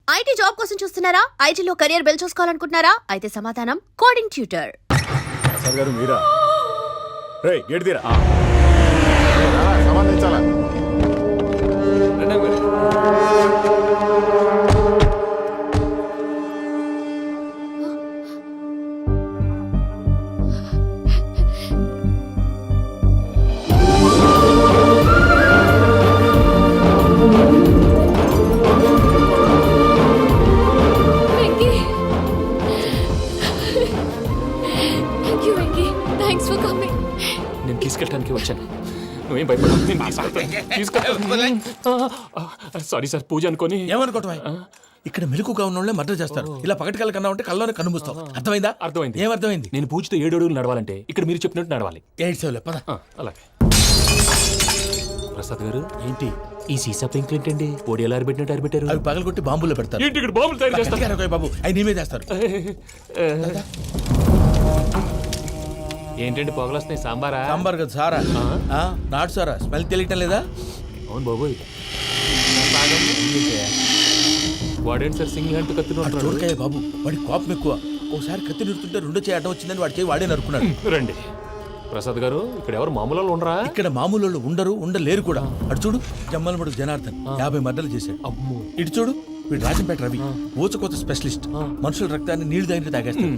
IT job కోసం చూస్తున్నారా? ఐటీలో కెరియర్ బిల్డ్ చూసుకోవాలనుకుంటున్నారా? అయితే సమాధానం కోడింగ్ ట్యూటర్. సార్ గారు మీరా? రే గేట్ తీరా. సంబంధించాలా? నేను తీసుకెళ్ళడానికి వచ్చాను. నువ్వేం భయపడవు. సారీ సార్, పూజ అనుకోని. ఏమనుకోవటం? ఇక్కడ మెలకుగా ఉన్న వాళ్ళే మర్డర్ చేస్తారు. ఇలా పగటి కళ్ళ కన్నా ఉంటే కల్లోనే కనుమూస్తావు. అర్థమైందా? అర్థమైంది. ఏమర్థమైంది? నేను పూజతో 7 అడుగులు నడవాలంటే ఇక్కడ మీరు చెప్పినట్టు నడవాలి. 8 పద. అలాగే. ప్రసాద్ గారు, ఏంటి ఈ సీసా పెంకులు ఏంటండి? ఓడి ఎలా అరబెట్టినట్టు అరబెట్టారు? అవి పగలగొట్టి బాంబులో పెడతారు. ఏంటి ఇక్కడ బాంబులు తయారు చేస్తారు? గట్టిగా బాబు, అవి నీమే చేస్తారు. ఏంటండి పొగలొస్తున్నాయి? సాంబారా? సాంబార్ కదా సారా. నాటు సారా. స్మెల్ తెలియటం లేదా? అవును బాబోయ్. వాడేంటి సార్ సింగిల్ హ్యాండ్ కత్తి చూడకాయ బాబు, వాడి కోపం ఎక్కువ. ఒకసారి కత్తి నిరుతుంటే 2 చేయి అడ్డం వచ్చిందని వాడి చేయి వాడే నరుకున్నాడు. రండి ప్రసాద్ గారు, ఇక్కడ ఎవరు మామూలు వాళ్ళు ఉండరా? ఇక్కడ మామూలు వాళ్ళు ఉండలేరు కూడా. అటు చూడు, జమ్మలమడు జనార్దన్ 50 మర్డర్లు చేశాడు. అమ్మో. ఇటు చూడు, వీడు రాజంపేట రవి ఊచకోత స్పెషలిస్ట్. మనుషుల రక్తాన్ని నీళ్లు దగ్గర తాగేస్తాడు.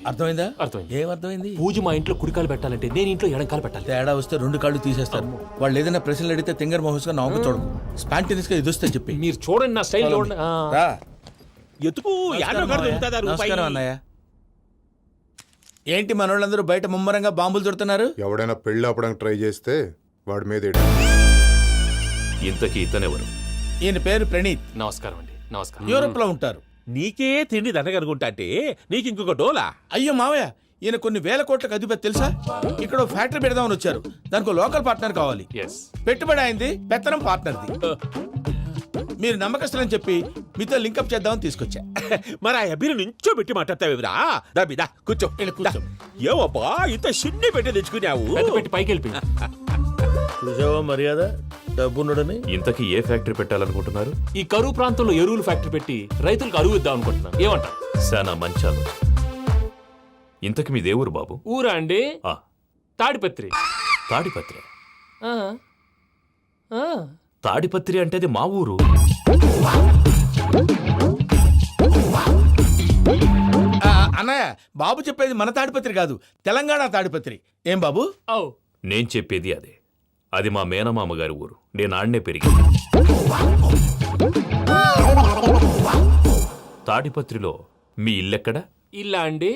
అర్థమైందా? అర్థమైంది. ఏమర్థమైంది? పూజ మా ఇంట్లో కుడికాలు పెట్టాలంటే నేను ఇంట్లో ఎడంకాలు పెట్టాలి. తేడా వస్తే 2 కాళ్ళు తీసేస్తారు. వాళ్ళు ఏదైనా ప్రశ్నలు అడిగితే తింగర్ మహోస్ గా నవ్వు చూడకు. స్పాంటినియస్ గా ఇది వస్తే చెప్పి. మీరు చూడండి నా స్టైల్. నమస్కారం అన్నయ్య. ఏంటి మనోళ్ళందరూ బయట ముమ్మరంగా బాంబులు చుడుతున్నారు? ఎవడైనా పెళ్లి ఆపడానికి ట్రై చేస్తే వాడి మీద ఇంతకీ ఇతనెవరు? ఈయన పేరు ప్రణీత్. నమస్కారం అండి. నమస్కారం. యూరోప్ లో ఉంటారు. నీకే తిండి దండగనుకుంటా అంటే నీకు ఇంకొక డోలా? అయ్యో మావయ్య, ఈయన కొన్ని వేల కోట్లకు అధిపతి తెలుసా? ఇక్కడ ఫ్యాక్టరీ పెడదామని వచ్చారు. దానికి లోకల్ పార్ట్నర్ కావాలి. పెట్టుబడి అయింది, పెత్తనం పార్ట్నర్ది. మీరు నమ్మకస్తులని చెప్పి మీతో లింకప్ చేద్దామని తీసుకొచ్చా. మరి ఆ అబ్బిని నుంచో పెట్టి మాట్లాడతావురా? దాబిదా కూర్చో. కూర్చో. ఏవబ్బా ఇంత సిన్ని పెట్టి తెచ్చుకున్నావు? పెట్టి పైకి వెళ్ళి చూసావా మర్యాద డబ్బున్నడని. ఇంతకీ ఏ ఫ్యాక్టరీ పెట్టాలనుకుంటున్నారు? ఈ కరువు ప్రాంతంలో ఎరువులు ఫ్యాక్టరీ పెట్టి రైతులకు అరువు ఇద్దాం అనుకుంటున్నాను. ఏమంటారు? శానా మంచాలు. ఇంతకి మీ దేవురు బాబు? ఊరా అండి? తాడిపత్రి. తాడిపత్రి? తాడిపత్రి అంటే అది మా ఊరు. అన్నయ్య, బాబు చెప్పేది మన తాడిపత్రి కాదు, తెలంగాణ తాడిపత్రి. ఏం బాబు? నేను చెప్పేది అదే. అది మా మేనమామ గారి ఊరు. నేను ఆడనే పెరిగింది. తాడిపత్రిలో మీ ఇల్లెక్కడ? ఇల్లా అండి?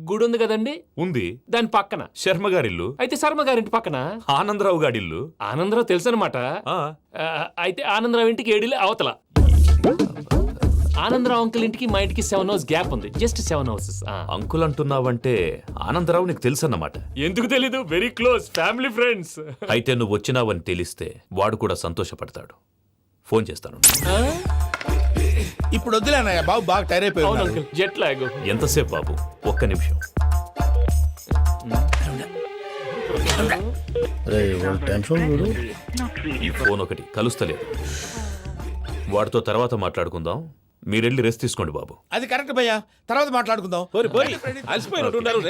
గుడి ఉంది కదండి? ఉంది. దాని పక్కన శర్మ గారిల్లు. అయితే శర్మ గారింటి పక్కన ఆనందరావు గారిల్లు. ఆనందరావు తెలుసు అనమాట. అయితే ఆనందరావు ఇంటికి 7 అవతల. ఆనందరావు అంకుల్ ఇంటికి మా ఇంటికి 7 హౌస్ గ్యాప్ ఉంది. Just 7 houses. అంకుల్ అంటున్నావంటే ఆనందరావు నీకు తెలుసు అన్నమాట. ఎందుకు తెలీదు? Very close family friends. అయితే నువ్వు వచ్చినావని తెలిస్తే వాడు కూడా సంతోషపడతాడు. ఫోన్ చేస్తాను. ఇప్పుడు వద్దులే అన్నయ్య, బాబు బాగా టైర్ అయిపోయాడు. Jet lag. ఎంతసేపు బాబు? ఒక్క నిమిషం. ఈ ఫోన్ ఒకటి కలుస్తలేదు. వాడితో తర్వాత మాట్లాడుకుందాం. మీరెళ్ళి రెస్ట్ తీసుకోండి బాబు. అది కరెక్ట్ భయ్యా, తర్వాత మాట్లాడుకుందాం.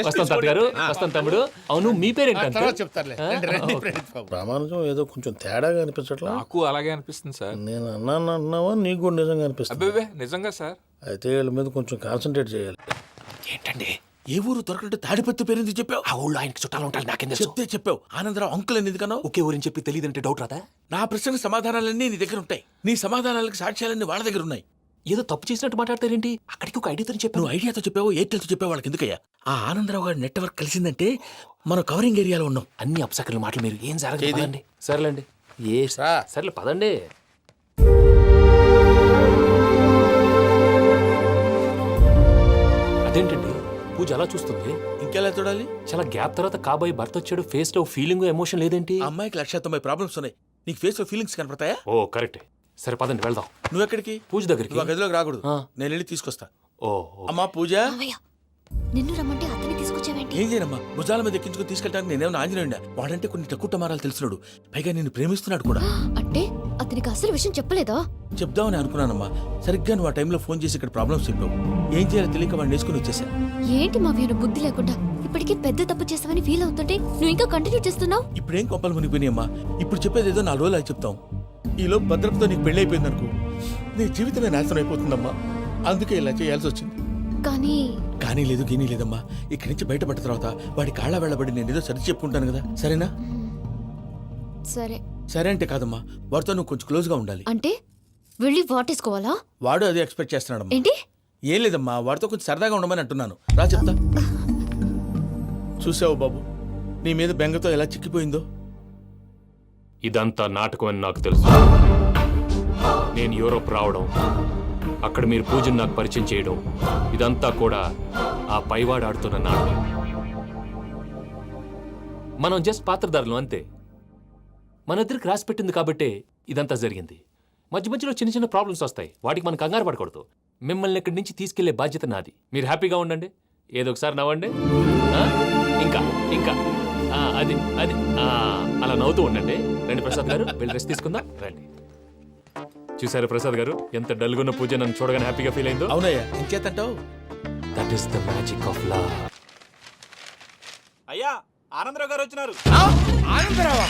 వస్తాం తాత గారు, వస్తాం తమ్ముడు. అవును, మీ పేరేంటి? చెప్తారులే. ప్రామాణికం ఏదో కొంచెం తేడాగా అనిపించట్లా? నాకు అలాగే అనిపిస్తుంది సార్. నేను అన్నావా నీకు కూడా నిజంగా అనిపిస్తుంది? అబ్బే నిజంగా సార్. అయితే వీళ్ళ మీద కొంచెం కాన్సన్ట్రేట్ చేయాలి. ఏంటండి ఏ ఊరు దొరకట్టు తాడిపత్రి పేరు ఎందుకు చెప్పావు? ఆ ఊళ్ళో ఆయనకి చుట్టాలు ఉంటారు. నాకేం చెప్తే చెప్పావు. ఆనందరావు అంకుల్ అని ఎందుకన్నావు? ఒకే ఊరిని చెప్పి తెలియదంటే డౌట్ రాదా? నా ప్రశ్నకు సమాధానాలన్నీ నీ దగ్గర ఉంటాయి. నీ సమాధానాలకు సాక్ష్యాలన్నీ వాళ్ళ దగ్గర ఉన్నాయి. ఏదో తప్పు చేసినట్టు మాట్లాడతారేంటి? అక్కడికి ఒక ఐడియాతో చెప్పావు. నువ్వు ఐడియాతో చెప్పావు, ఎయిర్టెల్తో చెప్పావు, వాళ్ళకి ఎందుకయ్యా? ఆ ఆనందరావు గారి నెట్వర్క్ కలిసిందంటే మనం కవరింగ్ ఏరియాలో ఉన్నాం. అన్ని అప్సకర్ల మాటలు మీరు ఏం జరగదండి. సరేలేండి. సర్లే పదండి. అదేంటండి పూజ అలా చూస్తుంది? ఇంకెలా చూడాలి? చాలా గ్యాప్ తర్వాత కాబోయే భర్త వచ్చాడు. ఫేస్ లో ఫీలింగ్ ఎమోషన్ లేదేంటి? అమ్మాయికి 190 ప్రాబ్లమ్స్ ఉన్నాయి. నీకు ఫేస్ లో ఫీలింగ్స్ కనపడతాయా? ఓ కరెక్ట్. సరే పదండి వెళ్దాం. నువ్వు ఎక్కడికి? పూజ దగ్గరికి. గదిలోకి రాకూడదు, నేను వెళ్ళి తీసుకొస్తా. ఓ అమ్మా పూజ, నిన్ను రమ్మంటే అతన్ని తీసుకొచ్చావేంటి? ఏం చేయనమ్మా, భుజాల మీద ఎక్కించుకుని తీసుకెళ్ళడానికి నేనేమన్నా ఆంజనేయుడా? వాడంటే కొన్ని తక్కువ టమారాలు తెలిసినాడు, పైగా నేను ప్రేమిస్తున్నాడు కూడా. అంటే అతనికి అసలు విషయం చెప్పలేదా? చెప్దామని అనుకున్నానమ్మా, సరిగ్గా నువ్వు ఆ టైంలో ఫోన్ చేసి ఇక్కడ ప్రాబ్లమ్స్ చెప్పావు. ఏం చేయాలో తెలియక వాడిని వేసుకుని వచ్చేసా. ఏంటి మా వీరు బుద్ధి లేకుండా ఇప్పటికీ పెద్ద తప్పు చేసావని ఫీల్ అవుతుంటే నువ్వు ఇంకా కంటిన్యూ చేస్తున్నావు? ఇప్పుడేం కొప్పలు మునిగిపోయినాయమ్మా, ఇప్పుడు చెప్పేది ఏదో 4 రోజులు అది చెప్తాం. ఈలో భద్రతతో నీకు పెళ్లి అయిపోయింది అనుకో, నీ జీవితమే నాశనం అయిపోతుందమ్మా. అందుకే ఇలా చేయాల్సి వచ్చింది. కానీ లేదు గీనీ లేదమ్మా. ఇక్కడి నుంచి బయటపడ్డ తర్వాత వాడి కాళ్ళ వెళ్ళబడి నేను ఏదో సరి చెప్పుకుంటాను కదా, సరేనా? సరే. సరే అంటే కాదమ్మా, వాడితో నువ్వు కొంచెం క్లోజ్ గా ఉండాలి. అంటే వెళ్ళి వాటేసుకోవాలా? వాడు అదే ఎక్స్పెక్ట్ చేస్తున్నాడమ్మా. ఏంటి? ఏం లేదమ్మా, వాడితో కొంచెం సరదాగా ఉండమని అంటున్నాను. రా చెప్తా. చూసావు బాబు, నీ మీద బెంగతో ఎలా చిక్కిపోయిందో. ఇదంతా నాటకం అని నాకు తెలుసు. నేను యూరోప్ రావడం, అక్కడ మీరు పూజను నాకు పరిచయం చేయడం, ఇదంతా కూడా ఆ పైవాడు ఆడుతున్న నాటకం. మనం జస్ట్ పాత్రధారులు అంతే. మన ఇద్దరికి రాసి పెట్టింది కాబట్టే ఇదంతా జరిగింది. మధ్య మధ్యలో చిన్న చిన్న ప్రాబ్లమ్స్ వస్తాయి, వాటికి మనం కంగారు పడకూడదు. మిమ్మల్ని ఇక్కడి నుంచి తీసుకెళ్లే బాధ్యత నాది. మీరు హ్యాపీగా ఉండండి, ఏదో ఒకసారి నవ్వండి. ఆ? ఇంకా ఇంకా అది అది అలా నవ్వుతూ ఉండండి. రండి ప్రసాద్ గారు, వెళ్ళి రెస్ట్ తీసుకుందాం. రండి. చూసారు ప్రసాద్ గారు, ఎంత డల్గున్న పూజ నన్ను చూడగానే హ్యాపీగా ఫీల్ అయిందో. అవునయ్యా, ఇంకేతంటావు? That is the magic of love. అయ్యా ఆనందరావు గారు వచ్చినారు. ఆనందరావా?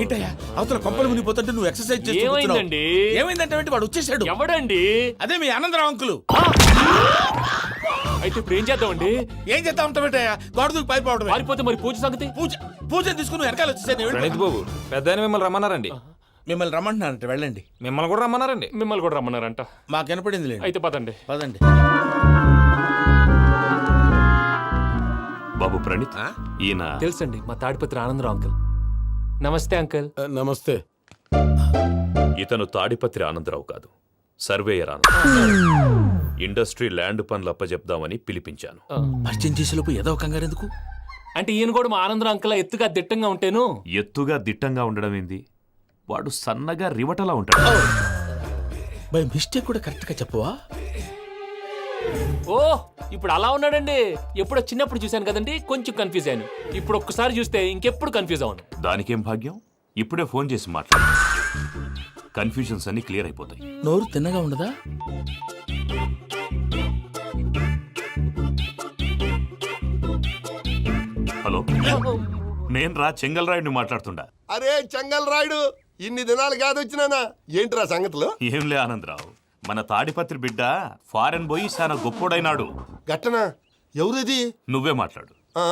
ఏంటయ్యా అవతల కొంపలు మునిగిపోతుంటే నువ్వు ఎక్సర్సైజ్ చేస్తూ కూర్చున్నావు. ఏమైందండి? ఏమైందంటే వాడు వచ్చేసాడు. ఎవడండి? అదే మీ ఆనందరావు అంకులు. అయితే ఇప్పుడు ఏం చేద్దామండి? ఏం చేస్తా ఉంటావేటయ్యా, గోడ దూకి పైపోవడం. పారిపోతే మరి పూజ సంగతి? పూజ తీసుకుని వెనకాల వచ్చేసాను. ప్రణీత్ బాబు, పెద్ద మిమ్మల్ని రమ్మన్నారండి. మిమ్మల్ని రమ్మంటున్నారంట, వెళ్ళండి. మిమ్మల్ని కూడా రమ్మన్నారండి. మిమ్మల్ని కూడా రమ్మన్నారంట. మాకు వినపడింది లేదు. అయితే పదండి. పదండి. బాబు ప్రణీత్, ఈయన తెలుసండి, మా తాడిపత్రి ఆనందరావు అంకుల్. నమస్తే అంకుల్. నమస్తే. ఇతను తాడిపత్రి ఆనందరావు కాదు, సర్వేయర్ ఆనందరావు. ఇండస్ట్రీ ల్యాండ్ పనులు అప్పజెప్దామని పిలిపించాను. పరిచయం చేసేలోపు ఏదో కంగారు ఎందుకు? అంటే ఈయన కూడా మా ఆనందరావు అంకుల్ ఎత్తుగా దిట్టంగా ఉంటాను. ఎత్తుగా దిట్టంగా ఉండడం ఏంది, వాడు సన్నగా రివటలా ఉంటాడు. బై మిస్టేక్ కూడా కరెక్ట్ గా చెప్పవా? ఓ, ఇప్పుడు అలా ఉన్నాడండి. ఎప్పుడో చిన్నప్పుడు చూశాను కదండి, కొంచెం కన్ఫ్యూజ్ అయ్యాను. ఇప్పుడు ఒక్కసారి చూస్తే ఇంకెప్పుడు కన్ఫ్యూజ్ అవును. దానికేం భాగ్యం, ఇప్పుడే ఫోన్ చేసి మాట్లాడు. కన్ఫ్యూజన్స్ అన్ని క్లియర్ అయిపోతాయి. నోరు తిన్నగా ఉండదా? హలో, నేను రా చెంగల్రాయుడిని మాట్లాడుతుండా. అరే చెంగల్ రాయుడు, ఇన్ని దినాలు కాదు వచ్చినానా? ఏంట్రా సంగతులు? ఏంలే ఆనందరావు, మన తాడిపత్రి బిడ్డ ఫారెన్ పోయి చాలా గొప్పోడైనాడు. గట్టనా? ఎవరిది? నువ్వే మాట్లాడు. ఆ,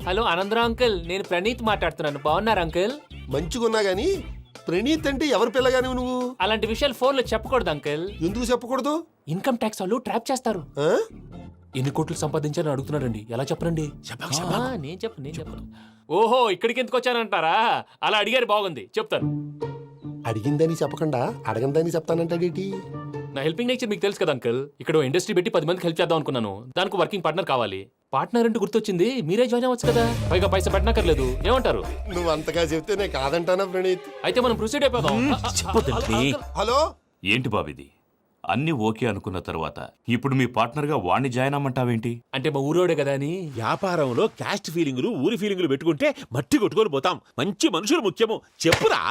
హలో ఆనందరావు అంకుల్, నేను ప్రణీత్ మాట్లాడుతున్నాను. బాగున్నారు అంకుల్? మంచిగున్నా గాని ప్రణీత్ అంటే ఎవరి పిల్లగాని నువ్వు? అలాంటి విషయాలు ఫోన్లో చెప్పకూడదు అంకుల్. ఎందుకు చెప్పకూడదు? ఇన్కమ్ ట్యాక్స్ వాళ్ళు ట్రాప్ చేస్తారు. ఆ? ఎన్ని కోట్లు సంపాదించాలని అడుగుతున్నాడండి. ఎలా చెప్పరండి? నేను చెప్పను. ఓహో, ఇక్కడికి ఎందుకు వచ్చానంటారా? అలా అడిగారు, బాగుంది, చెప్తాను. అడిగిందని చెప్పకుండా అడగందని చెప్తానంటాడేటి? నా హెల్పింగ్ నేచర్ మీకు తెలుసు కదా అంకుల్. ఇక్కడ ఇండస్ట్రీ పెట్టి 10 మందికి హెల్ప్ చేద్దాం అనుకున్నాను. దానికి వర్కింగ్ పార్ట్నర్ కావాలి. పార్ట్నర్ అంటే గుర్తొచ్చింది, మీరే జాయిన్ అవ్వచ్చు కదా, పైగా పైసా పెట్టనక్కర్లేదు. ఏమంటారు? నువ్వు అంతగా చెప్తే నేను కాదంటానా ప్రణీత్? అయితే మనం ప్రొసీడ్ అయిపోదాం. హలో, ఏంటి బాబిది, అన్ని ఓకే అనుకున్న తర్వాత ఇప్పుడు మీ పార్ట్నర్గా వాణ్ణి జాయిన్ అమ్మంటావేంటి? అంటే మా ఊరోడే కదా అని. వ్యాపారంలో క్యాస్ట్ ఫీలింగులు, ఊరి ఫీలింగులు పెట్టుకుంటే మట్టి కొట్టుకొని పోతాం. మంచి మనుషులు ముఖ్యము, చెప్పురా.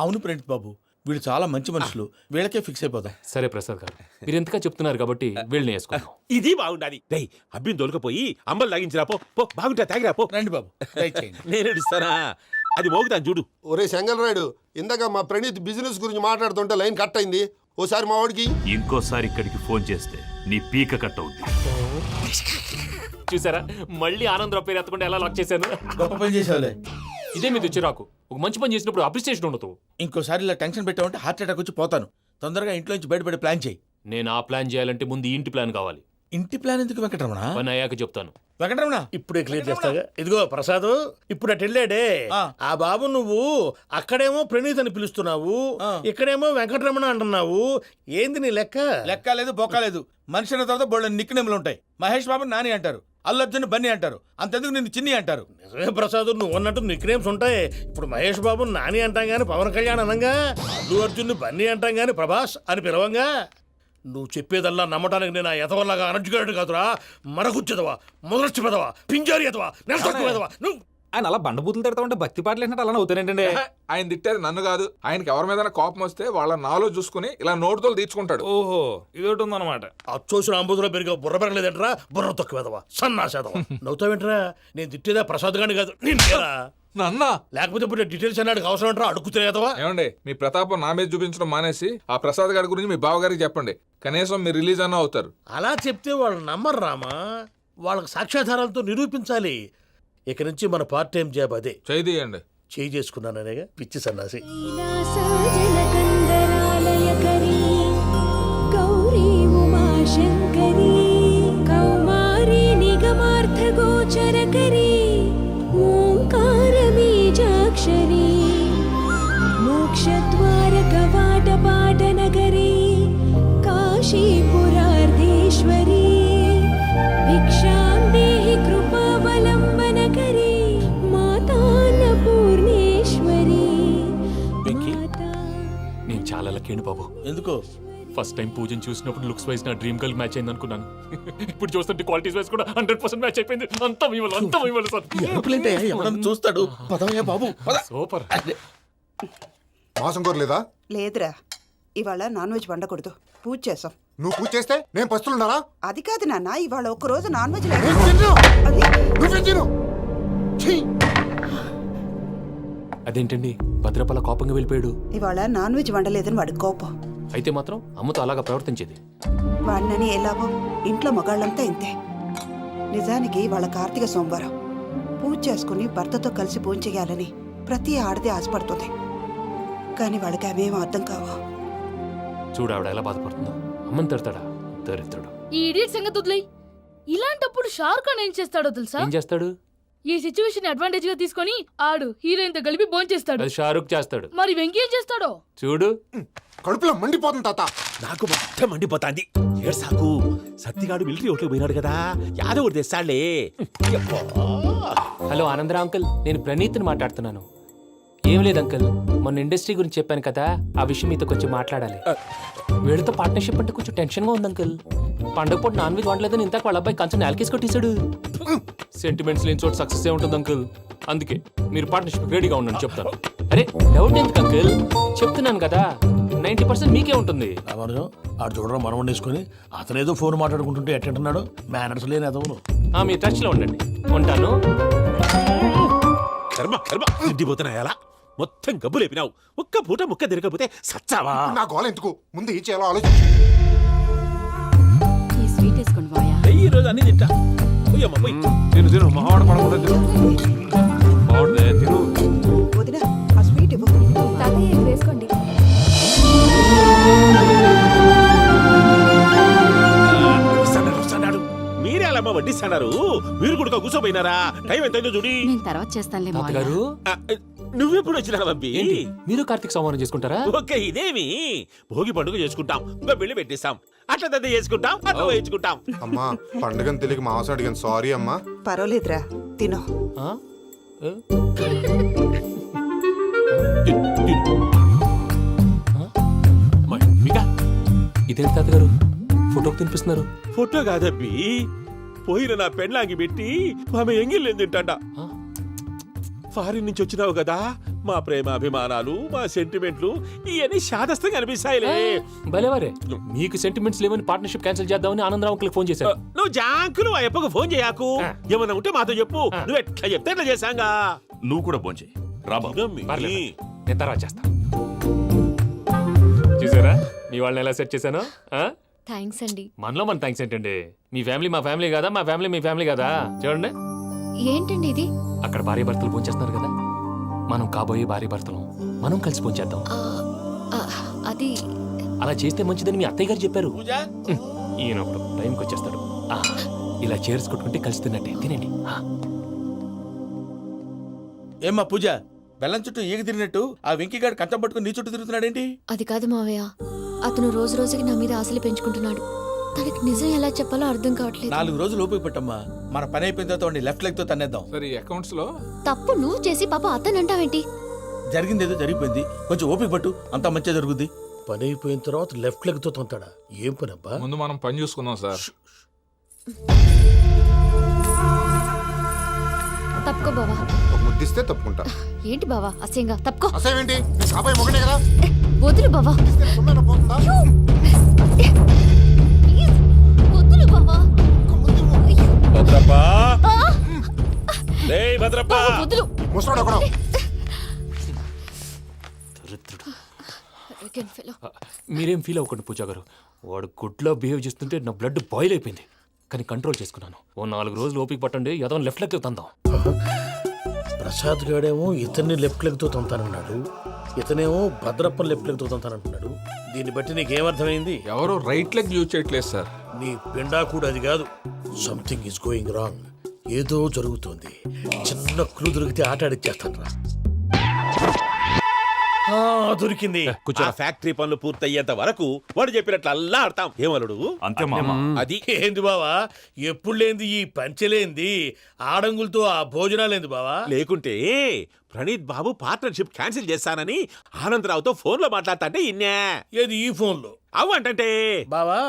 అవును ప్రణీత్ బాబు, వీళ్ళు చాలా మంచి మనుషులు, వీళ్ళకే ఫిక్స్ అయిపోదాం. సరే ప్రసాద్ గారు, మీరు ఎంతగా చెప్తున్నారు కాబట్టి వీళ్ళని వేసుకుందాం. ఇది బాగుండాలి. డై అబ్బిని దొలకపోయి అంబలు లాగించిరా పో. పో, బాగుంటా తాగిరా పో. రండి బాబు, దయచేయండి. నేను ఇస్తానా? అది మోగుతాను చూడు. ఒరే చెంగల్ రాయుడు, ఇందాక మా ప్రణీత్ బిజినెస్ గురించి మాట్లాడుతుంటే లైన్ కట్ అయింది. ఓసారి మా వాడికి ఇంకోసారి ఇక్కడికి ఫోన్ చేస్తే నీ పీక కట్ అవుద్ది. చూసారా, మళ్ళీ ఆనందరావు పేరు ఎత్తకుండా ఎలా లాక్ చేశాను. గొప్ప పని చేసావులే. ఇదే మీద చిరాకు. ఒక మంచి పని చేసినప్పుడు అప్రిసియేషన్ ఉండదు. ఇంకోసారి ఇలా టెన్షన్ పెట్టామంటే హార్ట్ అటాక్ వచ్చి పోతాను. తొందరగా ఇంట్లో నుంచి బయటపడే ప్లాన్ చేయి. నేను ఆ ప్లాన్ చేయాలంటే ముందు ఈ ఇంటి ప్లాన్ కావాలి. ఇంటి ప్లాన్ ఎందుకు వెంకటరమణ? పని అయ్యాక చెప్తాను. వెంకటరమణ ఇప్పుడే క్లియర్ చేస్తాగా. ఇదిగో ప్రసాద్, ఇప్పుడు అటు వెళ్ళాడే ఆ బాబు, నువ్వు అక్కడేమో ప్రణీత్ అని పిలుస్తున్నావు, ఇక్కడేమో వెంకటరమణ అంటున్నావు. ఏంది నీ లెక్క? లెక్క లేదు, బొక్క లేదు. మనిషి అన్న తర్వాత బోళ్ళ నిక్నెములు ఉంటాయి. మహేష్ బాబు నాని అంటారు, అల్లు అర్జున్ బన్నీ అంటారు, అంతెందుకు నిన్ను చిన్ని అంటారు. నిజమే ప్రసాద్, నువ్వు అన్నట్టు నిక్నేమ్స్ ఉంటాయి. ఇప్పుడు మహేష్ బాబు నాని అంటాం గాని పవన్ కళ్యాణ్ అనంగా, అల్లు అర్జున్ బన్నీ అంటాం గాని ప్రభాస్ అని పిలవంగా. నువ్వు చెప్పేదల్లా నమ్మటానికి నేను ఎదవల్లాగా అనర్జుకేటెడ్ కాదురా. మరగుచ్చదవా, మొదలచ్చి పెదవా, పింజారి ఎదవా, నెలసొక్కు పెదవా నువ్వు. ఆయన అలా బండబూతులు తిడతా ఉంటే భక్తి పాటలు ఏంటంటే అలా అవుతానేంటండి. ఆయన తిట్టేది నన్ను కాదు, ఆయనకి ఎవరి మీద కోపం వస్తే వాళ్ళ నాలో చూసుకుని ఇలా నోటుతో తీర్చుకుంటాడు. ఓహో ఇదొకటి ఉందన్నమాట. అచ్చోసిన అంబుధులో పెరిగా బుర్ర పెరగలేదంటరా, బుర్ర తొక్కు వెదవా, సన్నాసేదవా. నవ్వుతావేంట్రా? నేను తిట్టేదా ప్రసాద్ గాని కాదు నిన్నేరా. నన్నా లేకపోతే ఇప్పుడు డీటెయిల్స్ అన్నాడు అవసరం అంటారా? అడుగుతులేదవా. ఏమండి, మీ ప్రతాపం నా మీద చూపించడం మానేసి ఆ ప్రసాద్ గారి గురించి మీ బావగారికి చెప్పండి. కనీసం మీరు రిలీజ్ అన్న అవుతారు. అలా చెప్తే వాళ్ళు నమ్మరు రామా. వాళ్ళకి సాక్ష్యాధారాలతో నిరూపించాలి. ఇక నుంచి మన పార్ట్ టైం జాబ్ అదే. చేయండి. చేయి చేసుకున్నాననేగా పిచ్చి సన్నాసి. గౌరీ ఉమాశంకరీ కౌమారీ నిగమార్థగోచరకరీ ఓంకారబీజాక్షరీ మోక్షద్వారకవాటపాటనగరీ కాశీపురార్ధేశ్వరీ భిక్షాం దేహి కృపావలంబనకరీ మాతాన్నపూర్ణేశ్వరీ. నేను చాలా లక్కీని బాబు. ఎందుకో ఫస్ట్ టైం పూజను చూసినప్పుడు లుక్స్ వైజ్ నా డ్రీమ్ గర్ల్ మ్యాచ్ అయింది అనుకున్నాను. ఇప్పుడు చూస్తుంటే క్వాలిటీస్ వైజ్ కూడా 100% మ్యాచ్ అయిపోయింది. అంతా ఇవ్వాలి సార్. ఎవడన్నా చూస్తాడు. పదవయ్యా బాబు పద. సూపర్. మాసం కోరలేదా? లేదురా, ఇవాళ నాన్ వెజ్ వండకూడదు, పూజ చేసాం. నువ్వు పూజ చేస్తే నేను పస్తులున్నారా? అది కాదు నాన్న, ఇవాళ ఒక్కరోజు నాన్ వెజ్ లేదు. అది నువ్వే తిను. ఛీ! అదేంటండి భద్రపల కోపంగా వెళ్ళిపోయాడు? ఇవాళ నాన్ వెజ్ వండలేదని వాడి కోపం. అయితే మాత్రం అమ్మతో అలాగా ప్రవర్తించేది. వాడినని ఎలాగో ఇంట్లో మగాళ్ళంతా ఇంతే. నిజానికి వాళ్ళ కార్తీక సోమవారం పూజ చేసుకుని భర్తతో కలిసి పూజ చేయాలని ప్రతి ఆడది ఆశపడుతుంది. కానీ వాళ్ళకి అవేం అర్థం కావు. చూడు ఆవిడ ఎలా బాధపడుతుందో. అమ్మని తిడతాడా దరిద్రుడు. ఈ ఇడియట్ సంగతి వదిలేయ్. ఇలాంటప్పుడు షారుఖ్ ఖాన్ ఏం చేస్తాడో తెలుసా? ఏం చేస్తాడు? ఈ సిచ్యువేషన్ అడ్వాంటేజ్ గా తీసుకొని ఆడు హీరోయిన్ తో కలిపి భోంచేస్తాడు. అది షారుఖ్ చేస్తాడు. మరి వెంకీ ఏం చేస్తాడో చూడు. కడుపులో మండిపోతుంది తాత. నాకు మొత్తం మండిపోతాంది. ఏడు సాకు సత్తిగాడు మిలిటరీ ఓట్లకు పోయినాడు కదా, యాదవ్ ఒకటి తెస్తాడులే. హలో ఆనందరావు అంకుల్, నేను ప్రణీత్ని మాట్లాడుతున్నాను. ఏం లేదు అంకుల్, మొన్న ఇండస్ట్రీ గురించి చెప్పాను కదా, ఆ విషయం మీతో కొంచెం మాట్లాడాలి. వీళ్ళతో పార్ట్నర్షిప్ అంటే కొంచెం టెన్షన్ గా ఉంది అంకుల్. పండుగ పూట నాన్ వెజ్ వండలేదని ఇంతకు వాళ్ళ అబ్బాయి కంచెం నేలకేసి కొట్టేశాడు. సెంటిమెంట్స్ లేని చోట సక్సెస్ ఏ ఉంటుంది అంకుల్. అందుకే మీరు పార్ట్నర్షిప్ రెడీగా ఉండండి చెప్తాను. అరే డౌట్ ఎందుకు అంకుల్, చెప్తున్నాను కదా 90% మీకే ఉంటుంది. రామానుజం ఆడు చూడడం మనం వండేసుకొని అతనేదో ఫోన్ మాట్లాడుకుంటుంటే ఎట్టంటున్నాడు. మేనర్స్ లేని అదవును. మీ టచ్ లో ఉండండి. ఉంటాను. కర్మ కర్మ తిండిపోతున్నాయలా మొత్తం గబ్బు లేపినావు. ఒక్క పూట ముక్క తిరగకపోతే సచ్చావా? నా గోల ఎందుకు, ముందు ఏం చేయాలో ఆలోచించు. ఈ స్వీట్ వేసుకోండి బాయా. ఈ రోజు అన్ని తింటా. పోయమ్మ పోయి. తిను మహావాడ పడకుండా తిను. బాగుంది తిను. వదిన ఆ స్వీట్ ఇవ్వు. తాతయ్య వేసుకోండి. వస్తాడు. మీరే అలా వడ్డిస్తాడారు. మీరు కూడా కూర్చోపోయినారా? టైం ఎంతైందో చూడి. నేను తర్వాత చేస్తానులే తాతగారు ఆ, నువ్వెప్పుడు వచ్చినా బంబి? ఏంటి మీరు కార్తీక్ సంహారం చేసుకుంటారా? ఓకే ఇదేమి భోగి పండుగ చేసుకుంటాం, ఇంకా పెళ్లి పెట్టేస్తాం, అట్లా దద్ద చేసుకుంటాం, అట్లా వేయించుకుంటాం. అమ్మా పండుగని తెలియక మాంసం అడిగాను, సారీ అమ్మా. పర్వాలేదురా, తినో. ఆ? ఏ? ఇదేంటి తాతగారు ఫోటోకి తినిపిస్తున్నారు? ఫోటో కాదబ్బి, పోయిన నా పెళ్ళాంగి పెట్టి ఆమె ఎంగిల్లేం తింటాడ. ఫారిన్ నుంచి వచ్చినావు కదా, మా ప్రేమ అభిమానాలు మా సెంటిమెంట్లు ఇవన్నీ శాదస్తంగా అనిపిస్తాయిలే. భలేవారే, మీకు సెంటిమెంట్స్ లేవని పార్ట్నర్షిప్ క్యాన్సిల్ చేద్దామని ఆనందరావు అంకుల్ ఫోన్ చేశారు. నువ్వు జాంకులు ఆ అప్పకు ఫోన్ చేయకు. ఏమన్నా ఉంటే మాతో చెప్పు. నువ్వు ఎట్లా చెప్తే ఎట్లా చేశాంగా. నువ్వు కూడా ఫోన్ చేయి రాబా. పర్లేదు, నేను తర్వాత చేస్తా. చూసారా మీ వాళ్ళని ఎలా సెట్ చేశాను? థ్యాంక్స్ అండి. మనలో మన థ్యాంక్స్ ఏంటండి, మీ ఫ్యామిలీ మా ఫ్యామిలీ కదా, మా ఫ్యామిలీ మీ ఫ్యామిలీ కదా. చూడండి ఏంటండి ఇది? అక్కడ భార్య భర్తలు పోంచేస్తున్నారు కదా, మనం కాబోయే భార్య భర్తలు మనం కలిసి పోంచేద్దాం. అది అలా చేస్తే మంచిదని మీ అత్తయ్య గారు చెప్పారు. పూజ ఈయన ఒకడు టైంకి వచ్చేస్తాడు. ఇలా చేర్స్ కొట్టుకుంటే కలిసి తిన్నట్టే తినండి. ఏమ్మా పూజ, బెల్లం చుట్టూ ఈగ తిరిగినట్టు ఆ వెంకీగాడు కంచం పట్టుకుని నీ చుట్టూ తిరుగుతున్నాడేంటి? అది కాదు మావయ్య, అతను రోజు రోజుకి నా మీద ఆశలు పెంచుకుంటున్నాడు. తనకి నిజం ఎలా చెప్పాలో అర్థం కావట్లేదు. 4 రోజులు ఓపిక పట్టమ్మా, మన పని అయిపోయిన తర్వాత లెఫ్ట్ లెగ్ తో తన్నేద్దాం. సరే అకౌంట్స్ లో తప్పు నువ్వు చేసి పాప అతను అంటావేంటి? జరిగింది ఏదో జరిగిపోయింది, కొంచెం ఓపిక పట్టు, అంతా మంచిగా జరుగుద్ది. పని అయిపోయిన తర్వాత లెఫ్ట్ లెగ్ తో తొంతాడా? ఏం పని అబ్బా? ముందు మనం పని చూసుకుందాం సార్. తప్పుకో బావా. ఒక ముద్దిస్తే తప్పుకుంటా. ఏంటి బావా అసహ్యంగా? తప్పుకో. అసేమేంటి? నీ కాబోయే మొగనే కదా. వదులు బావా. ఇస్తే సొమ్మేనా పోతుందా? ప్లీజ్, వదులు బావా. భద్రప్ప రేయ్ భద్రప్ప బావా, వదులు. ముసరాడు ఒకడు. Arrogant fellow. మీరేం ఫీల్ అవ్వకండి పూజా గారు. వాడు గుడ్లో బిహేవ్ చేస్తుంటే నా బ్లడ్ బాయిల్ అయిపోయింది. కానీ కంట్రోల్ చేసుకున్నాను. ఓ 4 రోజులు ఓపిక పట్టండి, ఏదో లెఫ్ట్ లెగ్ తందాం. ప్రసాద్ గాడేమో ఇతన్ని లెఫ్ట్ లెగ్ తో తొంతానన్నాడు, ఇతనేమో భద్రప్ప లెఫ్ట్ లెగ్ తో తొంతానంటున్నాడు. దీన్ని బట్టి నీకేమర్థమైంది? ఎవరు రైట్ లెగ్ యూజ్ చేయట్లేదు సార్. నీ పిండా కూడా అది కాదు. Something is going wrong. ఏదో జరుగుతోంది. చిన్న క్లూ దొరికితే ఆట ఆడిచ్చేస్తాను రా. దొరికింది. ఆ ఫ్యాక్టరీ పనులు పూర్తయ్యేంత వరకు వాడు చెప్పినట్లు అల్లా ఆడతాం. ఏమలుడు అంతే మామ. అది ఏంది బావా, ఎప్పుడు లేంది ఈ పంచలేంది, ఆడంగులతో ఆ భోజనాలేంది బావా? లేకుంటే ప్రణీత్ బాబు పార్ట్నర్షిప్ క్యాన్సిల్ చేస్తానని ఆనందరావుతో ఫోన్ లో మాట్లాడతాంటే ఇన్నే. ఏది ఈ ఫోన్లో? అవ్వంటే బావా,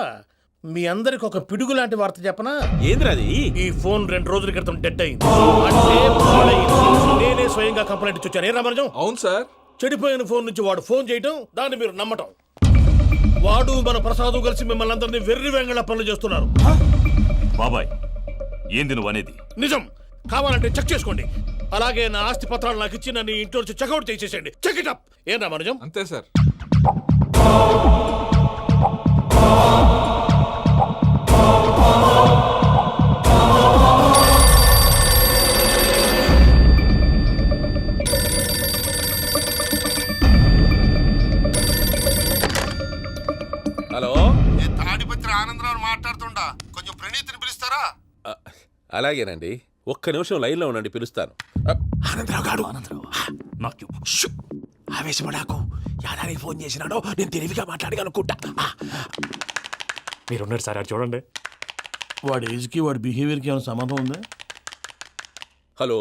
మీ అందరికి ఒక పిడుగు లాంటి వార్త చెప్పనా? ఏంద్రది? ఈ ఫోన్ 2 రోజుల క్రితం డెడ్ అయింది. అంటే పాడైంది. నేనే స్వయంగా కంప్లైంట్ ఇచ్చి వచ్చాను. ఏ రామరాజం? అవును సార్. చెడిపోయిన ఫోన్ నుంచి వాడు ఫోన్ చేయటం, దాన్ని మీరు నమ్మటం. వాడు మన ప్రసాదు కలిసి మిమ్మల్ని అందరినీ వెర్రి వెంగళ పనులు చేస్తున్నారు. బాబాయ్ ఏంది నువ్వు అనేది? నిజం. కావాలంటే చెక్ చేసుకోండి. అలాగే నా ఆస్తి పత్రాలు నాకు ఇచ్చి నన్ను ఇంట్లో నుంచి చెక్అౌట్ చేసేసండి. Check it up. ఏం రామరాజం? అంతే సార్. హలో, నేను తాడిపత్రి ఆనందరావు మాట్లాడుతుండా. కొంచెం ప్రణీతిని పిలుస్తారా? అలాగేనండి. ఒక్క నిమిషం లైన్ లో ఉండండి, పిలుస్తాను. ఆనందరావు గాడు. నాకు ఆవేశపడాకు. యాదానికి ఫోన్ చేసినాడో నేను తెలివిగా మాట్లాడగలనుకుంటా. మీరున్నారు సార్, అది చూడండి. వాడి ఏజ్కి వాడి బిహేవియర్కి ఏమైనా సంబంధం ఉందా? హలో,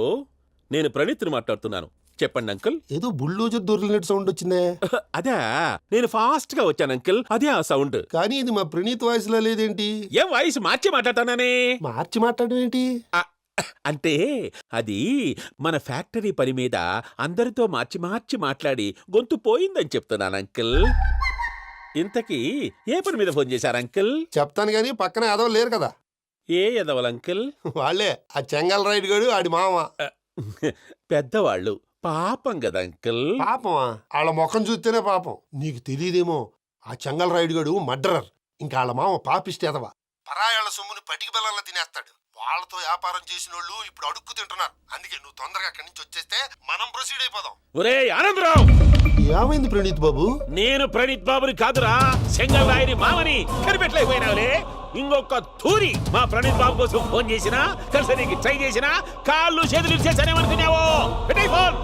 నేను ప్రణీత్ని మాట్లాడుతున్నాను. చెప్పండి అంకుల్. ఏదో బుల్డోజర్ దొరికినట్టు సౌండ్ వచ్చిందే. అదే, నేను ఫాస్ట్ గా వచ్చాను అంకుల్. అదే ఆ సౌండ్. కానీ ఇది మా ప్రణీత్ వాయిస్ లో లేదేంటి? ఏం వాయిస్ మార్చి మాట్లాడతాననే? మార్చి మాట్లాడడం ఏంటి? అంటే అది మన ఫ్యాక్టరీ పని మీద అందరితో మార్చి మార్చి మాట్లాడి గొంతు పోయిందని చెప్తున్నాను అంకుల్. ఇంతకీ ఏ పని మీద ఫోన్ చేశారు అంకుల్? చెప్తాను గానీ పక్కన ఏదో లేరు కదా. ఏ ఎదవలు అంకుల్? వాళ్ళే ఆ చెంగల్ రైడ్ గడు ఆడి మామ. పెద్దవాళ్ళు. పాపం కదా అంకుల్. పాపమా? వాళ్ళ ముఖం చూస్తేనే పాపం. నీకు తెలియదేమో, ఆ చెంగల్ రైడ్ గడు మర్డరర్. ఇంకా వాళ్ళ మామ పాపిస్తేదవా. పరాయాళ్ళ సొమ్ముని పటికి బెల్లంలో తినేస్తాడు. వాళ్ళతో వ్యాపారం చేసిన వాళ్ళు ఇప్పుడు అడుక్కు తింటున్నారు. అందుకే నువ్వు తొందరగా అక్కడి నుంచి వచ్చేస్తే మనం ప్రొసీడ్ అయిపోదాం. ఒరే ఆనందరావు! ఏమైంది ప్రణీత్ బాబు? నేను ప్రణీత్ బాబుని కాదురా, సెంగల్ రాయని మామని. కనిపెట్టలేకపోయినావులే. ఇంకొక తూరి మా ప్రణీత్ బాబు కోసం ఫోన్ చేసినా, కలిసి నీకు ట్రై చేసినా కాళ్ళు చేతులు ఇచ్చేసానేమనుకున్నావో. పెట్టేయ్ ఫోన్.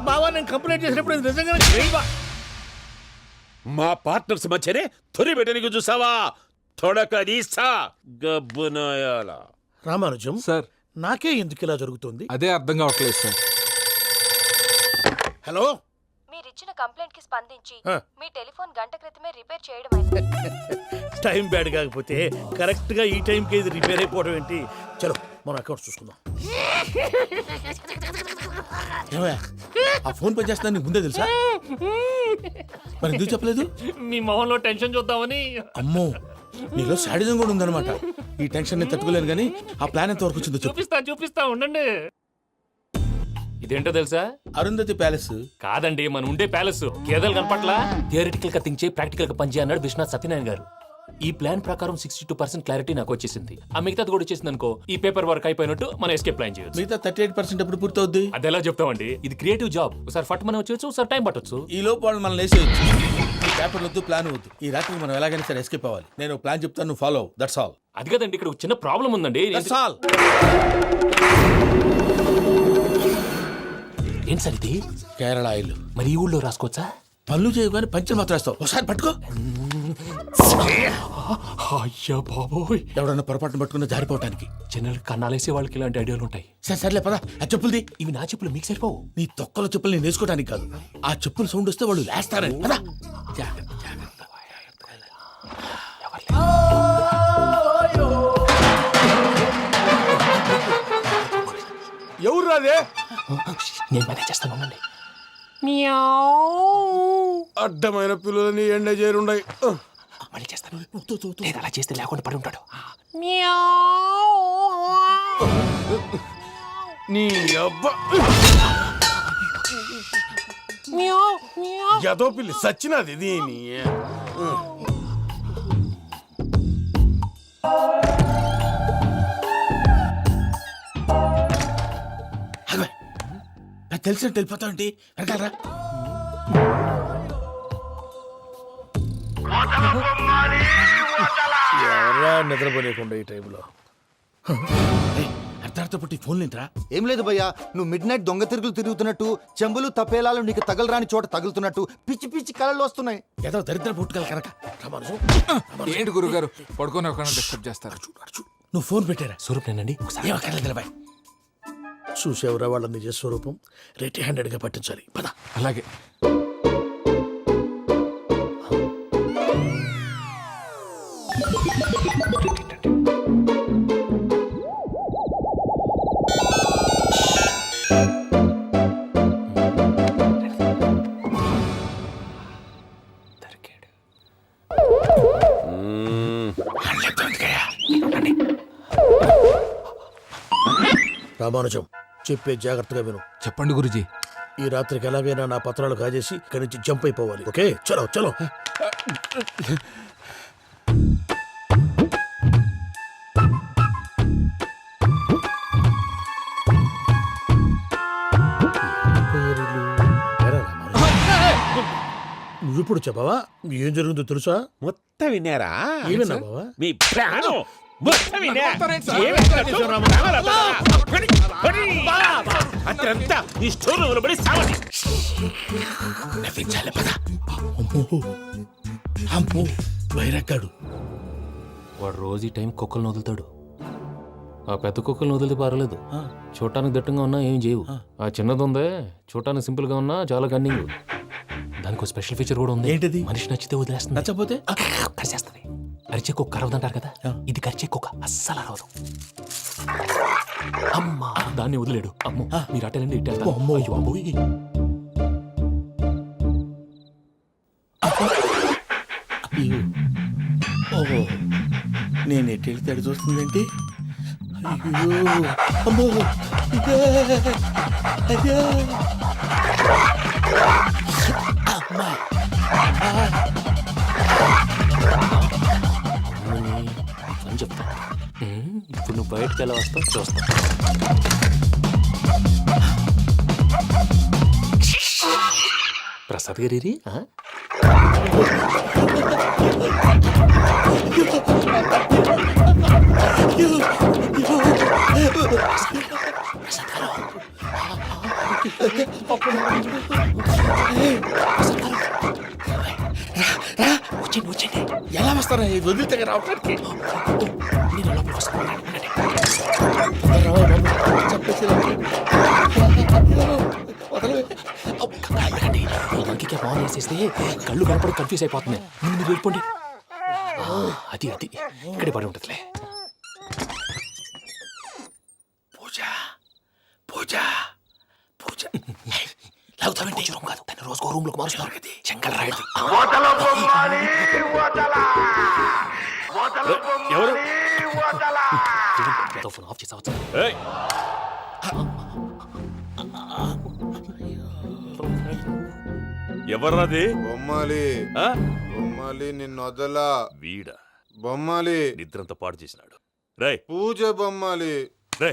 బావా, నేను కంప్లైంట్ చేసినప్పుడు ఇది నిజంగానే చేయవా? మా పార్ట్నర్స్ మధ్యనే తొలి పెట్టడానికి చూసావా? తొడక తీస్తా గబ్బునాయాల. రామానుజం సార్, నాకే ఎందుకు ఇలా జరుగుతుంది? అదే అర్థం కావట్లేదు సార్. హలో, మీరిచ్చిన కంప్లైంట్ కి స్పందించి ఆ. మీ టెలిఫోన్ గంట క్రితమే రిపేర్ చేయడం అయింది. టైం బ్యాడ్ కాకపోతే కరెక్ట్ గా ఈ టైంకి ఇది రిపేర్ అయిపోవడం ఏంటి? చలో మన అకౌంట్ చూసుకుందాం. ఏమయ్య, ఆ ఫోన్ పనిచేస్తున్నా నీకు ముందే తెలుసా? మరి ఎందుకు చెప్పలేదు? మీ మొహంలో టెన్షన్ చూద్దామని. అమ్మో, నీలో శాడిజం కూడా ఉందన్నమాట. ఈ టెన్షన్ నేను తట్టుకోలేను కానీ ఆ ప్లాన్ ఎంత వరకు వచ్చిందో చెప్పు. చూపిస్తా ఉండండి. ఇదేంటో తెలుసా? అరుంధతి ప్యాలెస్ కాదండి, మన ఉండే ప్యాలెస్. గేదెలు కనపట్లా? థియరిటికల్ గా థింక్ చేయి, ప్రాక్టికల్ గా పనిచేయి అన్నాడు విశ్వనాథ్ సత్యనారాయణ గారు. ఈ ప్లాన్ ప్రకారం 62% క్లారిటీ నాకు వచ్చేసింది. ఆ మిగతాది కూడా వచ్చేసింది అనుకో, ఈ పేపర్ వర్క్ అయిపోయినట్టు మనం ఎస్కేప్ ప్లాన్ చేయొచ్చు. మిగతా 38% ఎప్పుడు పూర్తవుద్ది? అది ఎలా చెప్తామండి? ఇది క్రియేటివ్ జాబ్. ఒకసారి ఫట్ మనం వచ్చేయచ్చు, ఒకసారి టైం పట్టొచ్చు. ఈ లోపు వాళ్ళు మనం లేసేయచ్చు. ఈ పేపర్ వద్దు, ప్లాన్ వద్దు. ఈ రాత్రికి మనం ఎలాగైనా సరే ఎస్కేప్ అవ్వాలి. నేను ప్లాన్ చెప్తాను, నువ్వు ఫాలో. That's all. అది కదండి, ఇక్కడ ఒక చిన్న ప్రాబ్లం ఉందండి. That's all. ఏంటి సార్ ఇది? కేరళ ఆయిల్. మరి ఈ ఊళ్ళో రాసుకోవచ్చా? పనులు చేయగానే పంచలు మాత్రం వేస్తావు. ఒకసారి పట్టుకో. అయ్యా బాబోయ్, ఎవడన్నా పొరపాటున పట్టుకున్న జారిపోవటానికి. జనరల్ కన్నాలేసే వాళ్ళకి ఇలాంటి ఐడియాలు ఉంటాయి. సర్లే పద, ఆ చెప్పులది. ఇవి నా చెప్పులు మీకు సరిపోవు. నీ తొక్కల చెప్పులు నేను వేసుకోవడానికి కాదు, ఆ చెప్పులు సౌండ్ వస్తే వాళ్ళు లేస్తారని. పద. జాగ్రత్త. ఎవరు రాదే? నేను మేనేజ్ చేస్తాను, ఉండండి. అడ్డమైన పిల్లలని ఎండ చేరుండయి. మళ్ళీ చేస్తాను. లేదు, అలా చేస్తే లేకుండా పడి ఉంటాడు. నీ అబ్బా ఎదో పిల్లి సచ్చినది దీని. నాకు తెలిసినట్టు వెళ్ళిపోతావంటి, వెనకాలరా. ఎవరా నిద్రపోలేకుండా ఈ టైంలో? అర్ధార్థ పుట్టి ఫోన్ లేంట్రా. ఏం లేదు భయ్యా, నువ్వు మిడ్ నైట్ దొంగ తిరుగులు తిరుగుతున్నట్టు, చెంబులు తపేలాలు నీకు తగలరాని చోట తగులుతున్నట్టు పిచ్చి పిచ్చి కళలు వస్తున్నాయి. ఏదో దరిద్ర పుట్టుకల కనుక. ఏంటి గురుగారు పడుకొని ఒక డిస్టర్బ్ చేస్తారు? నువ్వు ఫోన్ పెట్టారా? స్వరూపేనండి, ఒకసారి చూసేవరా వాళ్ళ నిజ స్వరూపం. రెట్టి హ్యాండెడ్ గా పట్టించాలి. పద. అలాగే. రామానుజం, చెప్పే జాగ్రత్తగా విను. చెప్పండి గురుజీ. ఈ రాత్రికి ఎలాగైనా నా పత్రాలు కాజేసి ఇక్కడి నుంచి జంప్ అయిపోవాలి. ఓకే, చలో చలో. నువ్విప్పుడు చెప్పవా ఏం జరుగుతుందో తెలుసా? మొత్తం విన్నారా? ఏమన్నా బావా? మీ ప్రాణం మొత్తం విన్నా. అత్యంతా ఈ స్టోర్ రూమ్ లో పడి సావండి. నవ్వించాలి. పద. అమ్మో వైరక్కాడు. వాడు రోజు ఈ టైం కుక్కలను వదులుతాడు. ఆ పెద్ద కుక్కలను వదిలితే పర్వాలేదు, చూడటానికి దట్టంగా ఉన్నా ఏం చేయవు. ఆ చిన్నది ఉందే, చూడటానికి సింపుల్ గా ఉన్నా చాలా కన్నింగ్. దానికి స్పెషల్ ఫీచర్ కూడా ఉంది. ఏంటిది? మనిషి నచ్చితే వదిలేస్తుంది, నచ్చపోతే కరిచేస్తుంది. అరిచే కుక్క అరవదంటారు కదా, ఇది కరిచే కుక్క అస్సలు అరవదు. అమ్మా, దాన్ని వదిలేడు. అమ్మో, మీరు అటెండి ఇట్టే. అమ్మో. అయ్యో అమ్మోయ్. ఓహో, నేను ఎటు వెళ్తే అటు చూస్తుందేంటి? అయ్యో అమ్మో, ఇదే, అదే. అమ్మా, అని చెప్తా. ఇప్పుడు నువ్వు బయటకు ఎలా వస్తావు చూస్తా. ప్రసాద్ గారి వచ్చండి. ఎలా వస్తారా వదిలితే రావటానికి? నేను లోపలికి వస్తాను. ఇంకే బాగా వేసేస్తే కళ్ళు కనపడి కన్ఫ్యూజ్ అయిపోతుంది. ముందు మీరు వెళ్ళిపోండి. అది అది ఇక్కడే పడి ఉంటుందిలే. పూజ పూజ పూజ లాగుతామంటే రూమ్ కాదు, దాన్ని రోజుకో రూమ్ లోకి మారుస్తున్నారు కదా. చెంగల్ రాయదు. ఎవరు? ఫోన్ ఆఫ్ చేసావచ్చు. ఎవర్రాది? బొమ్మాలి బొమ్మాలి నిన్ను వదలా. వీడా బొమ్మాలి నిద్రంతా పాడు చేసినాడు. రేయ్ పూజ బొమ్మాలి. రే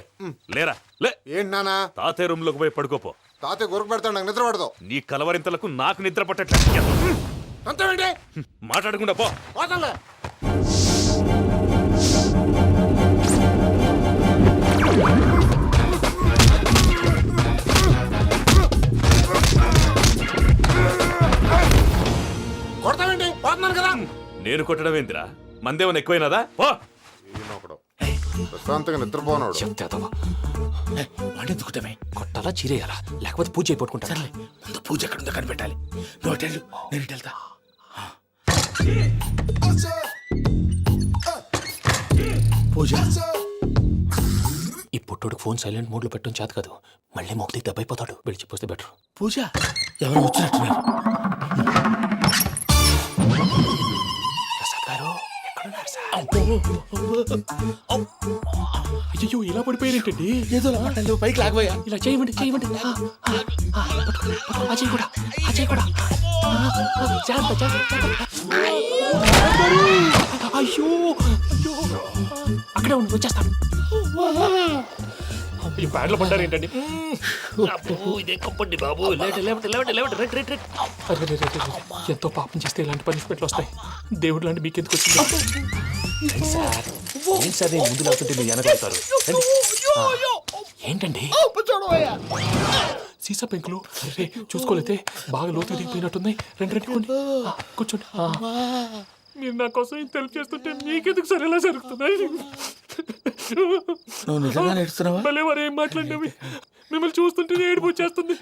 లేరా లే. ఏంటి నానా? తాతయ్య రూమ్ లోకి పోయి పడుకోపో. తాతయ్య గురకు పెడతాడు, నాకు నిద్ర పడతావు. నీ కలవరింతలకు నాకు నిద్ర పట్టట్లేదు. అంతేంటి? మాట్లాడకుండా పో. పోతాలే. కొడతావేంటి? పోతున్నాను కదా. నేను కొట్టడం ఏందిరా? మందేమన్నా ఎక్కువైనదా పో. ప్రశాంతంగా నిద్రపోనాడు. చెప్తావా వాడిని దుక్కుతామే. కొట్టాలా చీరేయాలా లేకపోతే పూజ అయిపోట్టుకుంటా. సర్లే ముందు పూజ ఎక్కడుందో కనిపెట్టాలి. నువ్వు అటు వెళ్ళు, నేను ఇటు వెళ్తా. పూజ ఈ పుట్టోడికి ఫోన్ సైలెంట్ మోడ్ లో పెట్టడం చేత కాదు. మళ్ళీ మొక్కి దెబ్బైపోతాడు. వెళ్ళి చెప్పొస్తే బెటర్. పూజ ఎవరు వచ్చినట్టున్నారు. ప్రసాద్ గారు ఎక్కడున్నారు సార్? అయ్యో ఇలా పడిపోయారేంటండి? ఏదో మాటలు పైకి లాగబోయా. ఇలా చేయమండి చేయమండి. అజయ్ కూడా అజయ్ కూడా. జాగ్రత్త, జాగ్రత్త, జాగ్రత్త. అయ్యో అయ్యో అక్కడే ఉండి వచ్చేస్తాను. ఈ బ్యాగ్లో పడ్డారు ఏంటండి? ఇదే కప్పండి బాబు. ఎంతో పాపం చేస్తే ఇలాంటి పనిష్మెంట్లు వస్తాయి. దేవుడు లాంటి మీకెందుకు వచ్చింది సార్? ఏం సార్ నేను ముందు లేకుంటే మీరు వెనకాడతారు. ఏంటండి సీసా పెంకులు? అరే చూసుకోలేతే బాగా లోతు దిగిపోయినట్టున్నాయి. రెండు రెండు కూర్చోండి. మీరు నా కోసం ఇంత హెల్ప్ చేస్తుంటే మీకెందుకు సరే ఎలా జరుగుతున్నాయి? నువ్వు నిజంగా నేర్చుతున్నావా? భలే వారు ఏం మాట్లాడినవి. మిమ్మల్ని చూస్తుంటే ఏడుపు వచ్చేస్తుంది.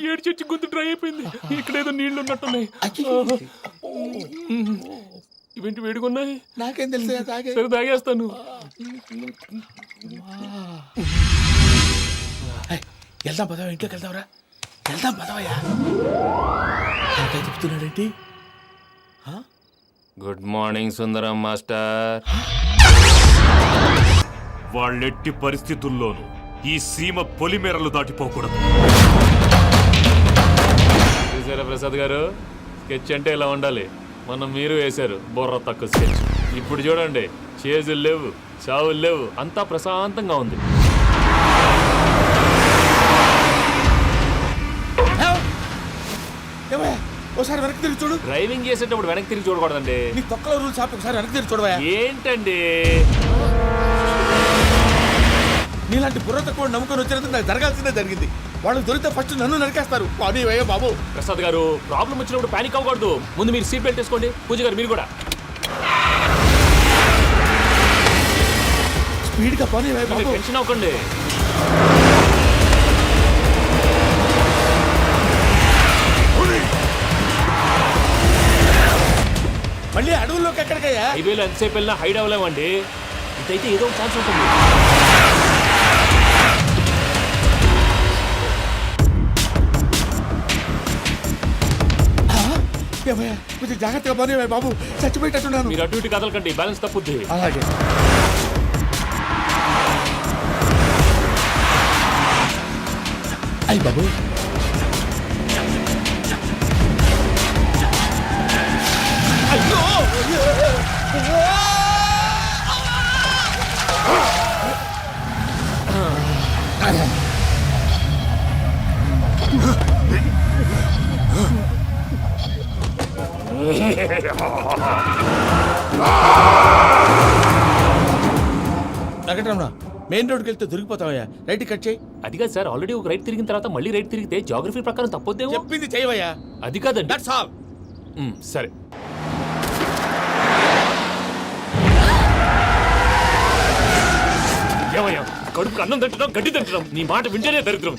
ఏడు చెట్టు గొంతు డ్రై అయిపోయింది. ఇక్కడ ఏదో నీళ్లు ఉన్నట్టున్నాయి. ఇవేంటి వేడుకున్నాయి? నాకేం తెలుసు. సరే తాగేస్తాను. వెళ్దాం పదవా, ఇంట్లోకి వెళ్దాంరా. వెళ్దాం పదవయ్యా. చెప్తున్నాడేంటి? గుడ్ మార్నింగ్ సుందరం మాస్టర్. వాళ్ళెట్టి పరిస్థితుల్లోనూ ఈ సీమ పొలిమేరలు దాటిపోకూడదు. చూసారా ప్రసాద్ గారు, స్కెచ్ అంటే ఇలా ఉండాలి. మనం మీరు వేశారు బుర్ర తక్కువ స్కెచ్. ఇప్పుడు చూడండి, చేజులు లేవు, చావులు లేవు, అంతా ప్రశాంతంగా ఉంది. ఒకసారి వెనక్కి తిరిగి చూడు. డ్రైవింగ్ చేసేటప్పుడు వెనక్కి తిరిగి చూడకూడదండి. నీ తొక్కలో రూల్స్ ఆపి ఒకసారి వెనక్కి తిరిగి చూడవా. ఏంటండి నీలాంటి బుర్ర తక్కువ నమ్ముకొని వచ్చినందుకు నాకు జరగాల్సిందే జరిగింది. వాళ్ళు దొరికితే ఫస్ట్ నన్ను నరికేస్తారు. అది వయ్యా బాబు. ప్రసాద్ గారు, ప్రాబ్లం వచ్చినప్పుడు పానిక్ అవ్వకూడదు. ముందు మీరు సీట్ బెల్ట్ వేసుకోండి. పూజ గారు మీరు కూడా స్పీడ్గా పని బాబు. టెన్షన్ అవ్వకండి. మళ్ళీ అడవుల్లోకి ఎక్కడికయ్యా? హైవేలో ఎంతసేపు వెళ్ళినా హైడ్ అవ్వలేమండి. ఇదైతే ఏదో ఒక ఛాన్స్ ఉంటుంది. కొంచెం జాగ్రత్తగా పని బాబు, చచ్చిపోయేటట్టున్నాను. మీరు అటు ఇటు కదలకండి, బ్యాలెన్స్ తప్పుద్ది. అలాగే. అయ్యి బాబు, వెంకటరమణ, మెయిన్ రోడ్కి వెళ్తే దొరికిపోతావయ్యా. రైట్ కట్ చేయి. అది కాదు సార్, ఆల్రెడీ ఒక రైట్ తిరిగిన తర్వాత మళ్ళీ రైట్ తిరిగితే జాగ్రఫీ ప్రకారం తప్పొద్దేమో. చెప్పింది చేయవయ్యా. అది కాదండి. That's all. సరే. ఏమయ్యా, కడుపుకు అన్నం తింటున్నాం, గడ్డి తింటున్నాం. నీ మాట వింటేనే దరిద్రం.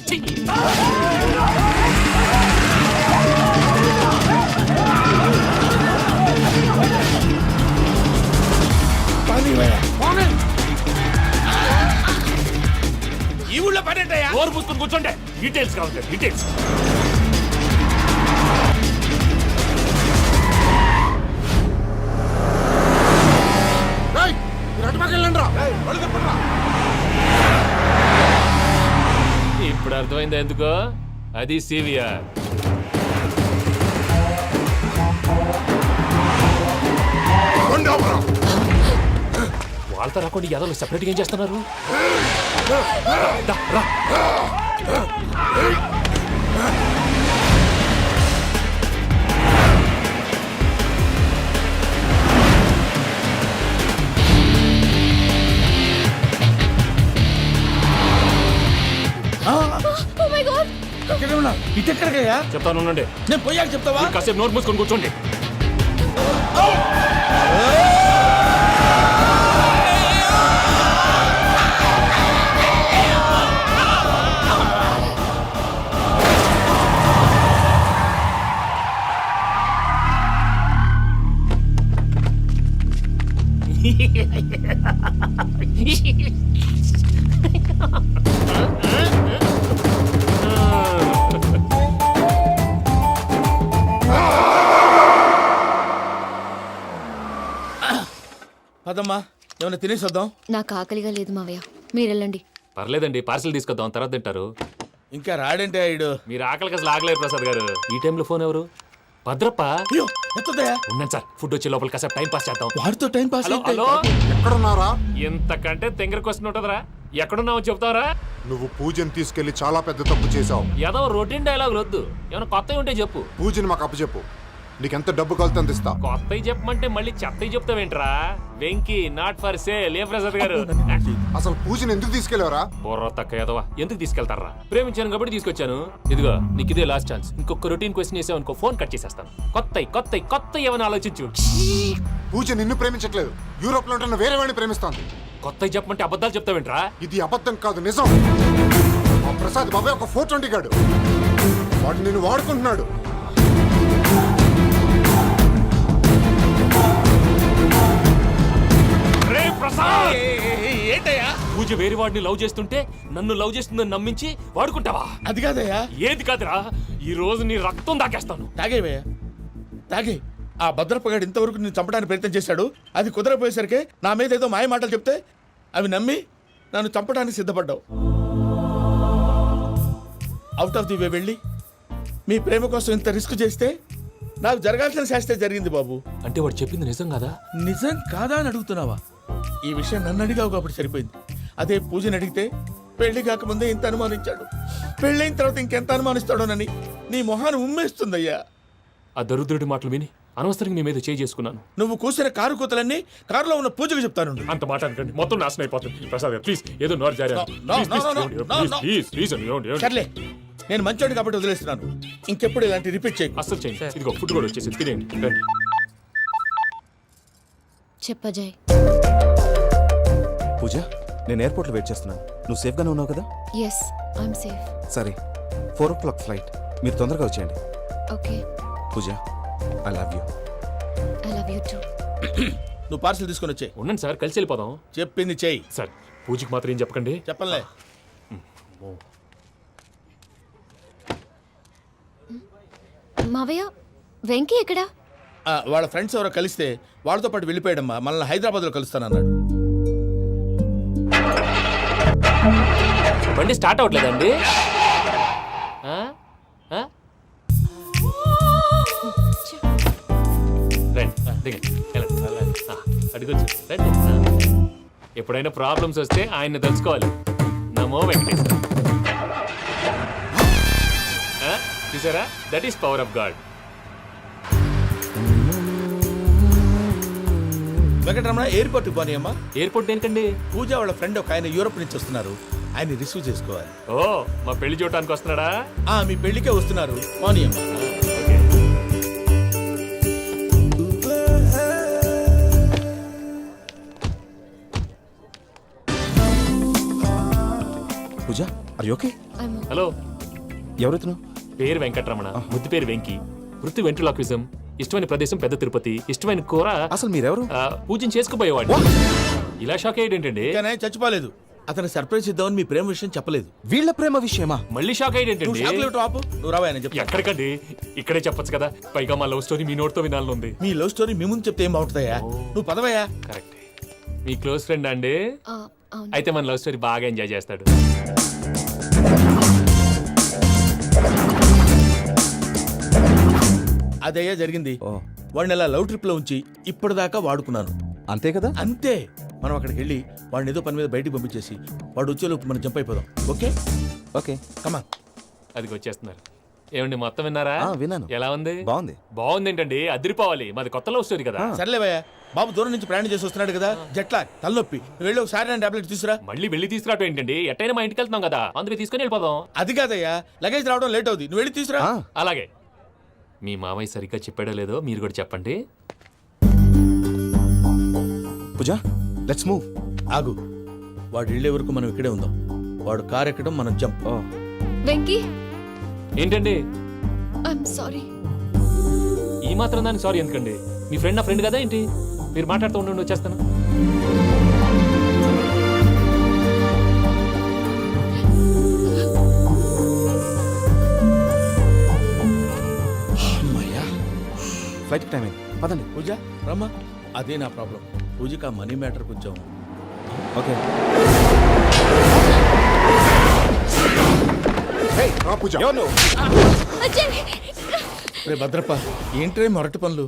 ఈ ఊళ్ళో పడేటయ్యా. ఓరు పుస్తకం కూర్చోండి. డీటెయిల్స్ కావాలి, డీటెయిల్స్. ఇప్పుడు అర్థమైందా ఎందుకో? అది సివిఆర్. వాళ్ళతో రాకుండా యాదవ్ సెపరేట్గా ఏం చేస్తున్నారు? ఇటెక్కడికయ్యా? చెప్తాను, ఉండండి. నేను పోయాక చెప్తావా? కాసేపు నోట్ మూసుకొని కూర్చోండి. పదమ్మా ఏమైనా తినేసి వద్దాం. నాకు ఆకలిగా లేదు మావయ్య, మీరు వెళ్ళండి. పర్లేదండి, పార్సిల్ తీసుకొద్దాం, తర్వాత తింటారు. ఇంకా రాడంటే ఆయుడు. మీరు ఆకలికి అసలు ఆగలేదు ప్రసాద్ గారు. ఈ టైంలో ఫోన్ ఎవరు? భద్రప్ప. అయ్యో ఎత్తదయ్యా. ఉన్నాను సార్, ఫుడ్ వచ్చే లోపల కాసేపు టైం పాస్ చేద్దాం. వాడితో టైం పాస్. హలో హలో, ఎక్కడున్నారా? ఇంతకంటే తెంగర క్వశ్చన్ ఉంటుందిరా. ఎక్కడున్నావో చెప్తావరా? నువ్వు పూజని తీసుకెళ్లి చాలా పెద్ద తప్పు చేశావు. ఏదో రొటీన్ డైలాగ్ వద్దు, ఏమైనా కొత్తవి ఉంటే చెప్పు. పూజని మాకు అప్పచెప్పు, నీకెంత డబ్బు కలితే అందిస్తా. కొత్తవి చెప్పమంటే మళ్ళీ చెత్తవి చెప్తావేంట్రా? Venky not for sale. ఏ ప్రసాద్ గారు? అసలు పూజని ఎందుకు తీసుకెళ్లేవరా? బుర్ర తక్క ఏదవా, ఎందుకు తీసుకెళ్తారా? ప్రేమించాను కాబట్టి తీసుకొచ్చాను. ఇదిగో నీకు ఇదే లాస్ట్ ఛాన్స్. ఇంకొక రొటీన్ క్వశ్చన్ చేసావు అనుకో, ఫోన్ కట్ చేసేస్తాను. కొత్త ఏమైనా ఆలోచించు. పూజ నిన్ను ప్రేమించట్లేదు, యూరోప్ లో ఉంటున్న వేరే వాడిని ప్రేమిస్తోంది. కొత్తవి చెప్పమంటే అబద్ధాలు చెప్తావేంట్రా? ఇది అబద్ధం కాదు, నిజం. ఆ ప్రసాద్ బాబాయ్ ఒక 420 గాడు, వాడు నిన్ను వాడుకుంటున్నాడు. ఏంటయ్యా? పూజ వేరే వాడిని లవ్ చేస్తుంటే నన్ను లవ్ చేస్తుందని నమ్మించి వాడుకుంటావా? అది కాదయ్యా. ఏది కాదురా, ఈ రోజు నీ రక్తం దాకేస్తాను. తాగేవయ్యా తాగే. ఆ భద్రప్పగాడు ఇంతవరకు నేను చంపడానికి ప్రయత్నం చేశాడు. అది కుదరపోయేసరికి నా మీద ఏదో మాయ మాటలు చెప్తే అవి నమ్మి నన్ను చంపడానికి సిద్ధపడ్డావు. అవుట్ ఆఫ్ ది వే వెళ్ళి మీ ప్రేమ కోసం ఇంత రిస్క్ చేస్తే నాకు జరగాల్సిన శాస్త్రే జరిగింది బాబు. అంటే వాడు చెప్పింది నిజం కాదా? నిజం కాదా అని అడుగుతున్నావా? ఈ విషయం నన్ను అడిగావు కాబట్టి సరిపోయింది. అదే పూజని అడిగితే పెళ్లి కాకముందే ఇంత అనుమానించాడు, పెళ్ళైన తర్వాత ఇంకెంత అనుమానిస్తాడోనని నీ మొహాన్ని ఉమ్మేస్తుందయ్యా. ఆ దరిద్రుడి మాటలు విని అనవసరంగా నీ మీద చేయి చేసుకున్నాను. నువ్వు కూసిన కారు కూతలన్నీ కారులో ఉన్న పూజకు చెప్తాను. అంత మాట అనకండి, మొత్తం నాశనం అయిపోతుంది. ప్రసాద్ ప్లీజ్, ఏదో నోరు జారీ. సర్లే, నేను మంచోడు కాబట్టి వదిలేస్తున్నాను. ఇంకెప్పుడు ఇలాంటి రిపీట్ చేయి. అస్సలు చేయండి. ఇదిగో ఫుడ్ కూడా వచ్చేసి తినేయండి. రండి. చెప్పజాయ్. పూజ, నేను ఎయిర్పోర్ట్లో వెయిట్ చేస్తున్నాను. నువ్వు సేఫ్గానే ఉన్నావు కదా? Yes, I'm safe. సరే, 4 o'clock ఫ్లైట్, మీరు తొందరగా వచ్చేయండి. Okay. Pooja, I love you. I love you too. నువ్వు పార్సల్ తీసుకొని వచ్చే. ఉండండి సార్, కలిసి వెళ్ళిపోదాం. చెప్పింది చెయ్యి. సార్, పూజకి మాత్రం ఏం చెప్పకండి. చెప్పలే. మావయ్య, వెంకీ ఎక్కడా? వాళ్ళ ఫ్రెండ్స్ ఎవరో కలిస్తే వాళ్ళతో పాటు వెళ్ళిపోయాడమ్మా. మనల్ని హైదరాబాద్లో కలుస్తానన్నాడు. బండి స్టార్ట్ అవ్వట్లేదండి. అడిగొచ్చు రండి. ఎప్పుడైనా ప్రాబ్లమ్స్ వస్తే ఆయన్ని తెలుసుకోవాలి. నమో వెంకటేశ్వర. చూసారా, that is power of God. Venkataramana, airport పోనీ అమ్మా. ఎయిర్పోర్ట్ ఏంటండి? పూజ వాళ్ళ ఫ్రెండ్ ఒక ఆయన యూరోప్ నుంచి వస్తున్నారు, ఆయన రిసీవ్ చేసుకోవాలి. ఓ, మా పెళ్లి చూడటానికి వస్తున్నాడా? మీ పెళ్లికే వస్తున్నారు, పోనీ అమ్మా. పూజ, ఆర్ యు ఓకే? హలో, ఎవరైతున్నావు? పేరు వెంకటరమణ, ముద్దు పేరు వెంకీ, వృత్తి వెంట్రులాక్విజం, ఇష్టమైన ప్రదేశం పెద్ద తిరుపతి, ఇష్టమైన కూర. అసలు మీరెవరు? పూజను చేసుకుపోయేవాడు. ఇలా షాక్ అయ్యేటండి. చచ్చిపోలేదు. అతను సర్ప్రైజ్ ఇద్దామని మీ ప్రేమ విషయం చెప్పలేదు. వీళ్ళ ప్రేమ విషయమా? మళ్ళీ షాక్ అయ్యేటండి. నువ్వు రావా చెప్పి. ఎక్కడికండి, ఇక్కడే చెప్పొచ్చు కదా. పైగా మా లవ్ స్టోరీ మీ నోటితో వినాలని ఉంది. మీ లవ్ స్టోరీ మీ ముందు చెప్తే ఏం బాగుంటుందయ్యా? నువ్వు పదవయ్యా. కరెక్ట్. మీ క్లోజ్ ఫ్రెండ్ అండి? అయితే మన లవ్ స్టోరీ బాగా ఎంజాయ్ చేస్తాడు. అదయ్యా జరిగింది. వాడిని అలా లవ్ ట్రిప్ లో ఉంచి ఇప్పటిదాకా వాడుకున్నాను. అంతే కదా? అంతే. మనం అక్కడికి వెళ్ళి వాడిని ఏదో పని మీద బయటికి పంపించేసి వాడు వచ్చేలోపు మనం జంప్ అయిపోదాం. ఓకే ఓకే, కమా. అది వచ్చేస్తున్నారు. ఏమండి, మొత్తం విన్నారా? విన్నాను. ఎలా ఉంది? బాగుంది. బాగుంది ఏంటండి, అదిరిపోవాలి. మాది కొత్త లవ్ స్టోరీ కదా. సర్లేవయ్యా, బాబు దూరం నుంచి ప్రయాణం చేసి వస్తున్నాడు కదా, జట్లా తలనొప్పి. వెళ్ళి ఒకసారి టాబ్లెట్ తీసుకురా. మళ్ళీ వెళ్ళి తీసుకురావటం ఏంటండి? ఎట్టైనా మా ఇంటికి వెళ్తున్నాం కదా, అందుకే తీసుకొని వెళ్ళిపోదాం. అది కాదయ్యా, లగేజ్ రావడం లేట్ అవుతుంది. నువ్వు వెళ్ళి తీసుకురా. అలాగే. మీ మామయ్య సరిగ్గా చెప్పాడో లేదో మీరు కూడా చెప్పండి. పూజ లెట్స్ మూవ్. ఆగు, వాడు వెళ్ళే వరకు మనం ఇక్కడే ఉందాం. వాడు కార్ ఎక్కడం, మనం జంప్. వెంకీ ఏంటండి ఐఎమ్ సారీ. ఈ మాత్రం దానికి సారీ ఎందుకండి? మీ ఫ్రెండ్ నా ఫ్రెండ్ కదా ఏంటి? మీరు మాట్లాడుతూ ఉండండి, వచ్చేస్తాను. అమ్మయ్యా, ఫ్లైట్ టైం అయింది, పదండి. పూజ రమ్మా. అదే నా ప్రాబ్లం. పూజకి ఆ మనీ మ్యాటర్ కొంచెం. ఓకే పూజ రే భద్రప్ప, ఏంట్రే మొరటి పనులు?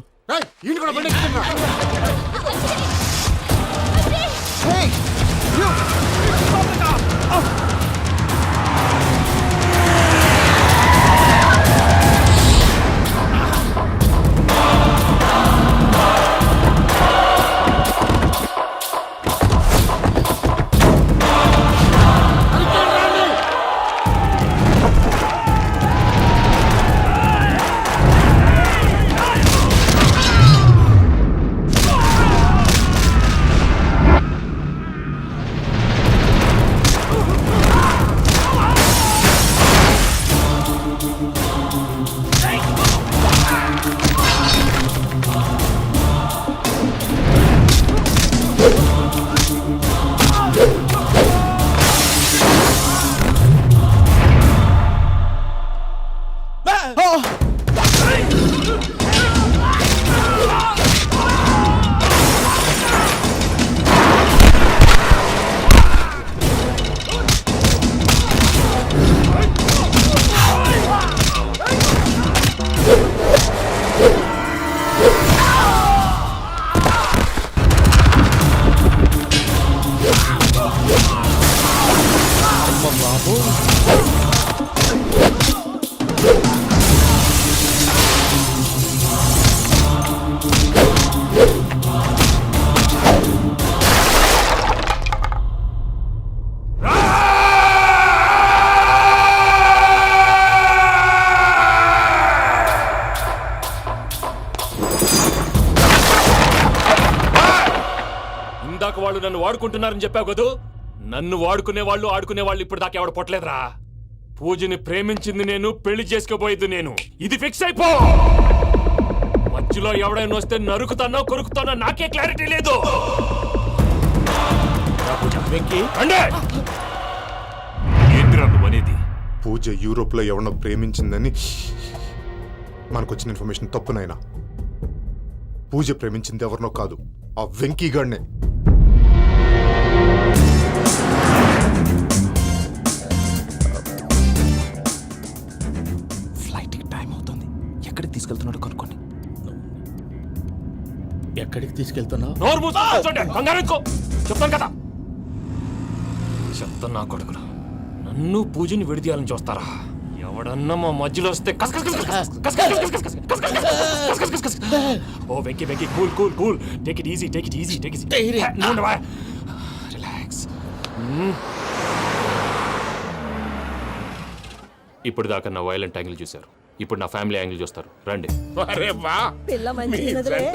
ఇందాక వాళ్ళు నన్ను వాడుకుంటున్నారని చెప్పావు కదూ. నన్ను వాడుకునే వాళ్ళు ఇప్పుడు దాకా ఎవడ పొట్టలేదురా. పూజని ప్రేమించింది నేను, పెళ్లి చేసుకోబోయేది నేను. ఇది ఫిక్స్ అయిపో. మధ్యలో ఎవడైనా వస్తే నరుకుతానో కొరుకుతానో నాకే క్లారిటీ లేదు. ఏంటిరా నువ్వు అనేది? పూజ యూరోప్ లో ఎవరినో ప్రేమించిందని మనకొచ్చిన ఇన్ఫర్మేషన్ తప్పునైనా. పూజ ప్రేమించింది ఎవరినో కాదు, ఆ వెంకీ గాడినే. ఫ్లైట్కి టైం అవుతుంది. ఎక్కడికి తీసుకెళ్తున్నాడు కనుక్కోండి. ఎక్కడికి తీసుకెళ్తున్నావు? నోరు మూసుకొని కూర్చోండి, కంగారు ఎక్కు. చెప్తాను కదా. చెప్తాను నా కొడుకులు, నన్ను పూజని విడిదీయాలని చూస్తారా? ఎవడన్నా మా మధ్యలో వస్తే ఓ Venky Venky, cool cool cool, take it easy, take it easy, take it easy. Relax. ఇప్పుడు దాకా నా వైలెంట్ యాంగిల్ చూశారు, ఇప్పుడు నా ఫ్యామిలీ యాంగిల్ చూస్తారు. రండి.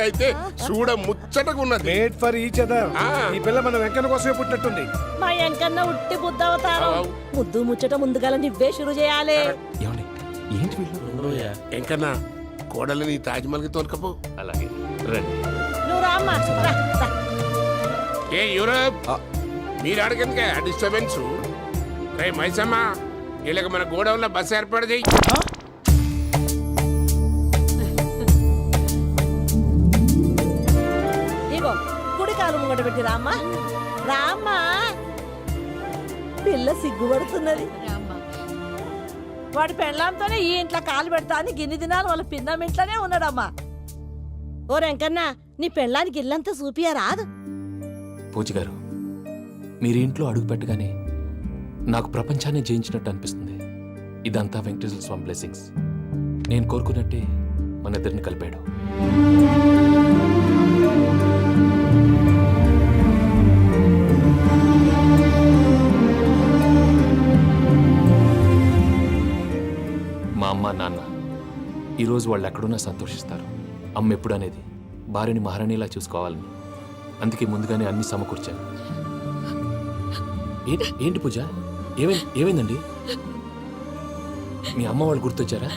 అయితే చూడ ముచ్చటగా ఉన్నది. Made for each other. ఈ పిల్ల మన వెంకన్న కోసమే పుట్టినట్టుంది. మా వెంకన్న ఉట్టి బుద్ధవతారం. ముద్దు ముచ్చట ముందుగా నువ్వే షురు చేయాలి. ఏంటి వీళ్ళు? ఎంకన్నా కోడలిని తాజ్మహల్ కి తోలుకపో. అలాగే రండి. నువ్వు రామ్మా. ఏ యూరప్, మీరు అడగనుక డిస్టర్బెన్స్. రే మైసమ్మ, వీళ్ళకి మన గోడౌన్ లో బస్సు ఏర్పాటు చేయి. ఇగో కుడి కాలు ముంగట పెట్టి రామ్మా. రామ్మా, పిల్ల సిగ్గుపడుతున్నది. వాడి పెళ్ళాంతోనే ఈ ఇంట్లో కాలు పెడతా అని గిన్ని దినాలు వాళ్ళ పిన్నం ఇంట్లోనే ఉన్నాడమ్మా. ఓ వెంకన్న, నీ పెళ్ళానికి ఇల్లంతా చూపియా రాదు? పూజ గారు, మీరు ఇంట్లో అడుగు పెట్టగానే నాకు ప్రపంచాన్ని జయించినట్టు అనిపిస్తుంది. ఇదంతా వెంకటేశ్వర స్వామి బ్లెస్సింగ్స్. నేను కోరుకున్నట్టే మన ఇద్దరిని కలిపాడు. మా అమ్మ నాన్న ఈరోజు వాళ్ళు ఎక్కడున్నా సంతోషిస్తారు. అమ్మ ఎప్పుడు అనేది భార్యని మహారాణిలా చూసుకోవాలని. అందుకే ముందుగానే అన్ని సమకూర్చాను. ఏంటి పూజ, ఏమైందండి? మీ అమ్మ వాళ్ళు గుర్తొచ్చారా?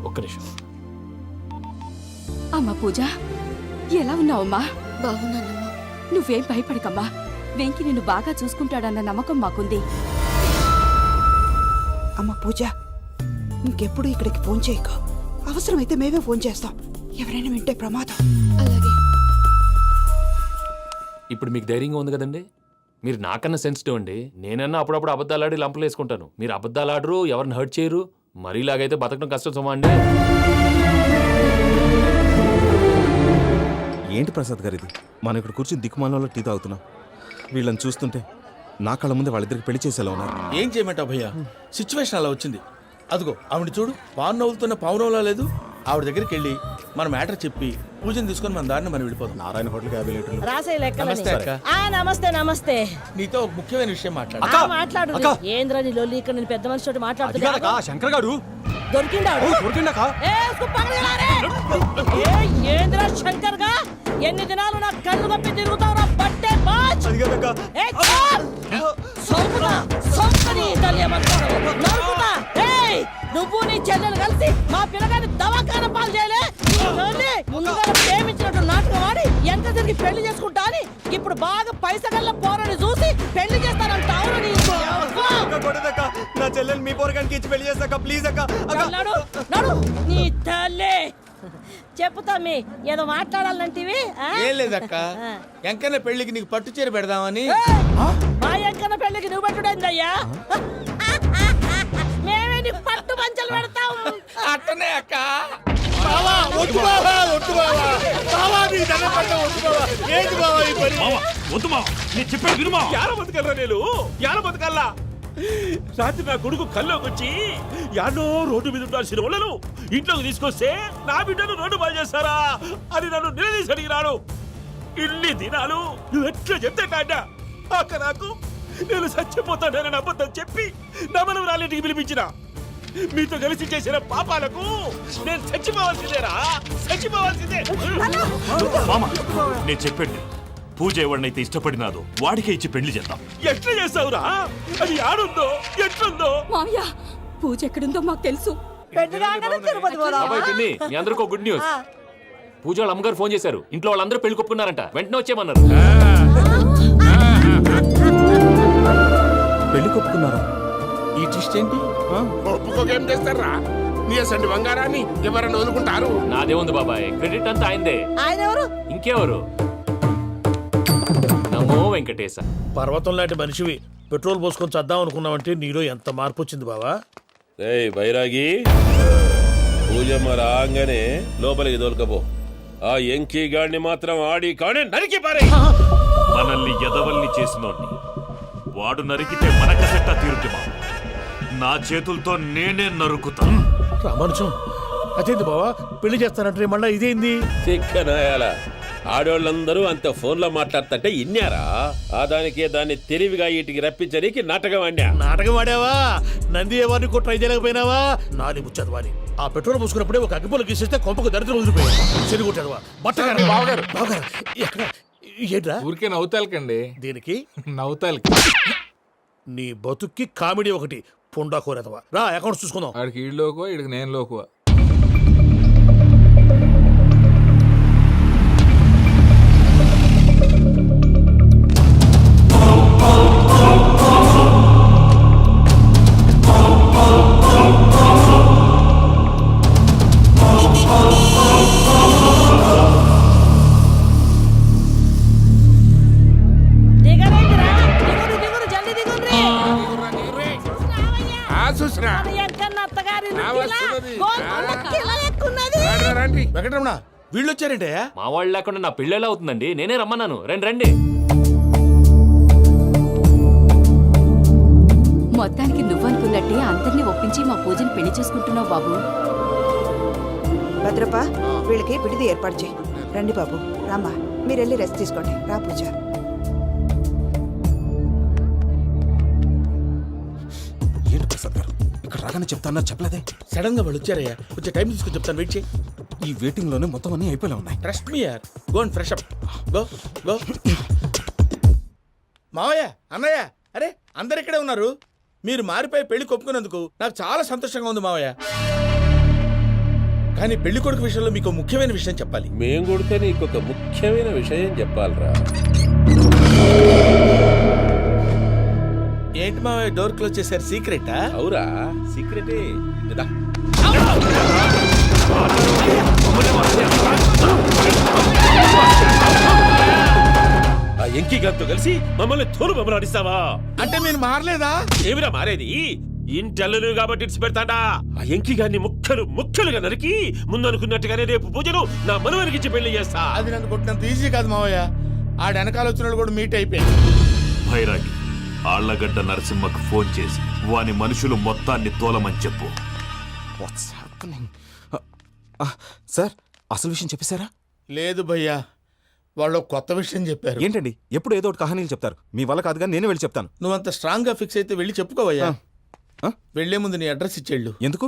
ఒక్క నిమిషం. అమ్మా పూజ, ఎలా ఉన్నావమ్మా? బాగున్నానమ్మా. నువ్వేం భయపడకమ్మా. వెంకి నిన్ను బాగా చూసుకుంటాడన్న నమ్మకం మాకుంది. అమ్మ పూజ, ఇంకెప్పుడు ఇక్కడికి ఫోన్ చేయకు. అవసరమైతే మేమే ఫోన్ చేస్తాం. ఎవరైనా వింటే ప్రమాదం. అలాగే. ఇప్పుడు మీకు ధైర్యంగా ఉంది కదండి. మీరు నాకన్నా సెన్సిటివ్ అండి. నేనన్నా అప్పుడప్పుడు అబద్ధాలాడి లంపలు వేసుకుంటాను. మీరు అబద్ధాలాడరు, ఎవరిని హర్ట్ చేయరు. మరీలాగైతే బతకడం కష్టం సుమా అండి. ఏంటి ప్రసాద్ గారు ఇది? మనం ఇక్కడ కూర్చుని దిక్కుమాలలో టీ తాగుతున్నాం. వీళ్ళని చూస్తుంటే నా కళ్ళ ముందే వాళ్ళిద్దరికి పెళ్లి చేసేలా ఉన్నారు. ఏం చేయమంటావు భయ్యా, సిచ్యువేషన్ అలా వచ్చింది. అదిగో ఆవిడ చూడు, పావు నవ్వుతున్న పావునవ్వులా లేదు. ఆవిడ దగ్గరికి వెళ్ళి మన మ్యాటర్ చెప్పి పూజను తీసుకొని మన దారిని మనం వెళ్ళిపోతాం. నారాయణ హోటల్కి 50 లీటర్లు. రాసే నమస్తే అక్క. నమస్తే నమస్తే. నీతో ఒక ముఖ్యమైన విషయం మాట్లాడు. మాట్లాడు. ఏంద్రా నీ లొల్లి? ఇక్కడ నేను పెద్ద మనిషి తోటి మాట్లాడుతున్నా. శంకర్ గారు దొరికిందాడు. ఏంద్రా శంకర్ గా? ఎన్ని దినాలు నా కళ్ళు కప్పి తిరుగుతావురా బట్టే బాచ్. నువ్వు నీ చెల్లెలు కలిసి మా పిల్లగాని దవాఖాన పాలు చేయలే. ముందుగా ప్రేమించినట్టు నాటకం ఆడి ఎంత తిరిగి పెళ్లి చేసుకుంటా అని ఇప్పుడు బాగా పైసగల్ల పోరని చూసి పెళ్లి చేస్తానంటావు. నా చెల్లెలు మీ పోరగానికి ఇచ్చి పెళ్లి చేస్తాక ప్లీజ్ అక్క. నడు నీ తల్లి. చెప్పుతా మీ ఏదో మాట్లాడాలంటివి. ఏం లేదక్క, ఎంకన్న పెళ్లికి నీకు పట్టు చీర పెడదామని. మా ఎంకన్న పెళ్లికి నువ్వు పెట్టుడైందయ్యా? మేమే నీకు పట్టు పంచలు పెడతాం. అట్టనే అక్క. రాత్రి నా కొడుకు కల్లోకి వచ్చి యాడో రోడ్డు మీద ఉండాల్సిన వాళ్ళను ఇంట్లోకి తీసుకొస్తే నా బిడ్డను రోడ్డు పాలు చేస్తారా అని నన్ను నిలదీసి అడిగినాడు. ఇన్ని దినాలు నువ్వు ఎట్లా చెప్తే కాట అక్క నాకు నేను చచ్చిపోతానని అబద్ధం చెప్పి నమ్మనం రాలేటికి పిలిపించిన. మీతో కలిసి చేసిన పాపాలకు నేను చచ్చిపోవాల్సిందేరా, చచ్చిపోవాల్సిందే. మామ నేను చెప్పండి, పూజ ఎవరినైతే ఇష్టపడినాదో వాడికే ఇచ్చి పెళ్లి చేద్దాం. ఎట్లా చేస్తావురా? అది ఆడుందో ఎట్లుందో. మామయ్య, పూజ ఎక్కడుందో మాకు తెలుసు. పిన్ని, మీ అందరికీ గుడ్ న్యూస్. పూజ వాళ్ళ అమ్మగారు ఫోన్ చేశారు. ఇంట్లో వాళ్ళందరూ పెళ్లి కొప్పుకున్నారంట. వెంటనే వచ్చేయమన్నారు. పెళ్లి కొప్పుకున్నారా? ఈ ట్విస్ట్ ఏంటి? ఒప్పుకోకేం చేస్తారా? నీ అసంటి బంగారాన్ని ఎవరన్నా వదులుకుంటారు? నాదేముంది బాబాయ్, క్రెడిట్ అంతా ఆయనదే. ఆయన ఎవరు? ఇంకెవరు? నమో వెంకటేశ. పర్వతం లాంటి మనిషివి పెట్రోల్ పోసుకొని చద్దాం అనుకున్నావంటే నీలో ఎంత మార్పు వచ్చింది బావా. ఏయ్ బైరాగి, పూజమ్మ రాగానే లోపలికి దొరకపో. ఆ ఎంకీ గాడిని మాత్రం ఆడి కానీ నరికి పారే. మనల్ని ఎదవల్ని చేసినోడ్ని వాడు నరికితే మనకసెట్టా తీరుతుమా? నా చేతులతో నేనే నరుకుతా. రామానుజం, అదేంది బావా పెళ్లి చేస్తానంటే మళ్ళా ఇదేంది? చిక్కనాయాల ఆడోళ్ళందరూ అంత ఫోన్లో మాట్లాడుతుంటే ఇన్నారా? ఆ దానికే దాన్ని తెలివిగా వీటికి రప్పించడానికి నాటకం ఆడా. నాటకం ఆడావా? నంది ఎవరిని కూడా ట్రై చేయలేకపోయినావా? నాది ముచ్చదు వాని. ఆ పెట్రోల్ పోసుకున్నప్పుడే ఒక అగ్గిపుల్ల గీసేస్తే కొంపకు దరిద్రం వదిలిపోయాడు. చెరుగుంటాడువా బట్టగారు. బావగారు బావగారు ఎక్కడ ఏంట్రా? ఊరికే నవ్వుతాలకండి. దీనికి నవ్వుతాలకి నీ బతుక్కి కామెడీ ఒకటి. పుండా కోరేదవా. రా అకౌంట్స్ చూసుకుందాం. ఆడికి ఈడు లోకువ, ఈడికి నేను లోకువ. వెంకటరమణ, వీళ్ళు వచ్చారంటే మా వాళ్ళు లేకుండా నా పెళ్ళి ఎలా అవుతుందండి? నేనే రమ్మన్నాను. రండి రండి. మొత్తానికి నువ్వనుకున్నట్టే అందరినీ ఒప్పించి మా పూజని పెళ్లి చేసుకుంటున్నావు బాబు. భద్రప్ప, వీళ్ళకి విడిది ఏర్పాటు చేయి. రండి బాబు, రామ్మా, మీరు వెళ్ళి రెస్ట్ తీసుకోండి. రా పూజ. ఏంటి ప్రసాద్ గారు ఇక్కడ రాగానే చెప్తాన్నా చెప్పలేదే? సడన్ గా వాళ్ళు వచ్చారయ్యా. కొంచెం టైం తీసుకొని చెప్తాను, వెయిట్ చేయి. ఈ వెయిటింగ్ లోనే మొత్తం అన్ని అయిపోయినా ఉన్నాయి. ట్రస్ట్ మీ యార్, go and fresh up. Go go. మావయ్య, అన్నయ్య, అరే అందరు ఇక్కడే ఉన్నారు. మీరు మారిపోయి పెళ్లి కొప్పుకున్నందుకు నాకు చాలా సంతోషంగా ఉంది మావయ్య. కానీ పెళ్లి కొడుకు విషయంలో మీకు ముఖ్యమైన విషయం చెప్పాలి. మేం కొడుక నీకు ఒక ముఖ్యమైన విషయం చెప్పాలరా. ఏంటి మావయ్య డోర్ క్లోజ్ చేశారు? సీక్రెటా? అవురా, సీక్రెటే కదా. ఆ ఎంకి గారితో కలిసి మమ్మల్ని తోలు బొమ్మలాడిస్తావా? అంటే మీరు మారలేదా? ఏమిరా మారేది? ఇంటల్లు కాబట్టి ఇడిచి పెడతాడా? ఆ ఎంకి గారిని ముక్కలుగా నరికి ముందనుకున్నట్టుగానే రేపు పూజను నా మనవనికిచ్చి పెళ్లి చేస్తా. అది నన్ను కొట్టినంత ఈజీ కాదు మావయ్య. ఆడ వెనకాల వచ్చిన కూడా మీట్ అయిపోయింది. భైరాగి ఆళ్లగడ్డ నరసింహకు ఫోన్ చేసి వాని మనుషులు మొత్తాన్ని తోలమని చెప్పు. సార్ అసలు విషయం చెప్పేశారా? లేదు భయ్యా, వాళ్ళు కొత్త విషయం చెప్పారు. ఏంటండి ఎప్పుడు ఏదో ఒకటి కహానీలు చెప్తారు. మీ వల్ల కాదుగా నేనే వెళ్ళి చెప్తాను. నువ్వంత స్ట్రాంగ్ గా ఫిక్స్ అయితే వెళ్ళి చెప్పుకోవయ్యా. వెళ్లే ముందు నీ అడ్రస్ ఇచ్చేళ్ళు. ఎందుకు?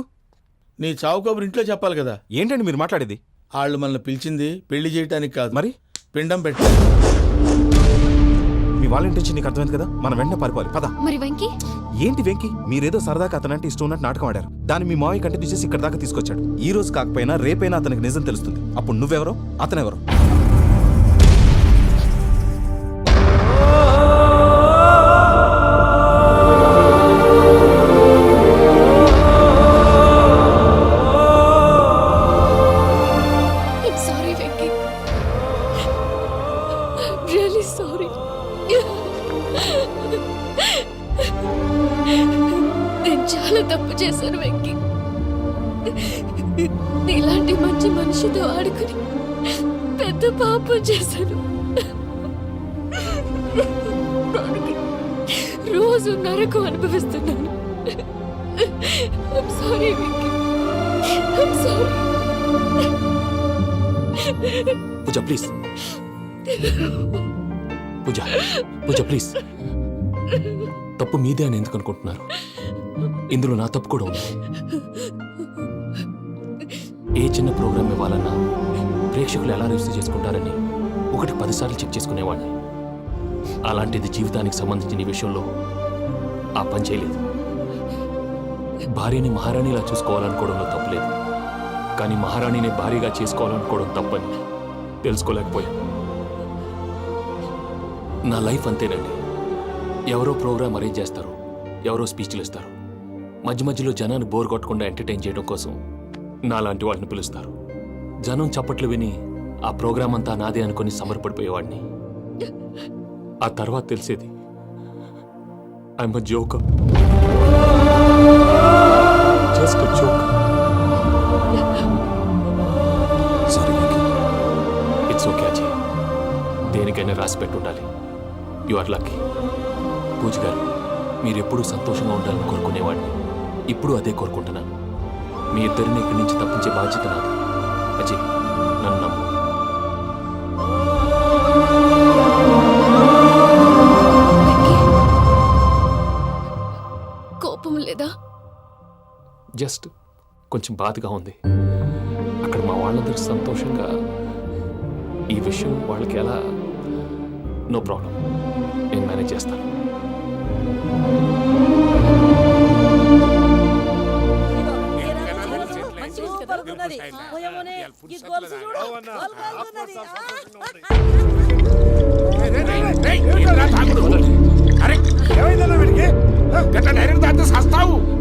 నీ చావు కబురు ఇంట్లో చెప్పాలి కదా. ఏంటండి మీరు మాట్లాడేది? వాళ్ళు మనల్ని పిలిచింది పెళ్లి చేయడానికి కాదు, మరి పిండం పెట్టారు. మీ వాళ్ళ ఇంటి నీకు అర్థమైంది కదా, మనం వెంటనే పారిపోవాలి. పద. మరి వెంకీ? ఏంటి వెంకీ? మీరేదో సరదాగా అతనంటే ఇష్టం ఉన్నట్టు నాటకం ఆడారు. దాన్ని మీ మావయ్య కంటిన్యూ చేసి ఇక్కడ దాకా తీసుకొచ్చాడు. ఈ రోజు కాకపోయినా రేపైనా అతనికి నిజం తెలుస్తుంది. అప్పుడు నువ్వెవరో అతనెవరో. చాలా తప్పు చేశాను వెంకీ. నీలాంటి మంచి మనిషితో ఆడుకుని పెద్ద పాపం చేశాను. రోజు నరకం అనుభవిస్తున్నాను. I'm sorry, Venky. I'm sorry. Pooja please. Pooja please. తప్పు మీదే అని ఎందుకు అనుకుంటున్నారు? ఇందులో నా తప్పు కూడా ఉంది. ఏ చిన్న ప్రోగ్రామ్ ఇవ్వాలన్నా ప్రేక్షకులు ఎలా రిసీవ్ చేసుకుంటారని 10 సార్లు చెక్ చేసుకునేవాడిని. అలాంటిది జీవితానికి సంబంధించిన ఈ విషయంలో ఆ పని చేయలేదు. భార్యని మహారాణిలా చూసుకోవాలనుకోవడంలో తప్పులేదు, కానీ మహారాణిని భార్యగా చేసుకోవాలనుకోవడం తప్పని తెలుసుకోలేకపోయాను. నా లైఫ్ అంతేనండి. ఎవరో ప్రోగ్రామ్ అరేంజ్ చేస్తారు, ఎవరో స్పీచ్లు ఇస్తారు. మధ్యలో జనాన్ని బోర్ కొట్టకుండా ఎంటర్టైన్ చేయడం కోసం నాలాంటి వాళ్ళని పిలుస్తారు. జనం చప్పట్లు విని ఆ ప్రోగ్రామ్ అంతా నాదే అనుకుని సమర్పడిపోయేవాడిని. ఆ తర్వాత తెలిసేది I'm a joker. Just a joker. Sorry Venky. It's okay Ajay. దేనికైనా రాసి పెట్టి ఉండాలి. You are lucky. పూజ గారు, మీరెప్పుడూ సంతోషంగా ఉండాలని కోరుకునేవాడిని. ఇప్పుడు అదే కోరుకుంటున్నాను. మీ ఇద్దరిని ఇక్కడి నుంచి తప్పించే బాధ్యత నాది. అజయ్, నన్ను నమ్ము. కోపం లేదా? జస్ట్ కొంచెం బాధగా ఉంది. అక్కడ మా వాళ్ళందరూ సంతోషంగా ఈ విషయం వాళ్ళకి ఎలా. నో ప్రాబ్లం, నేను మేనేజ్ చేస్తాను.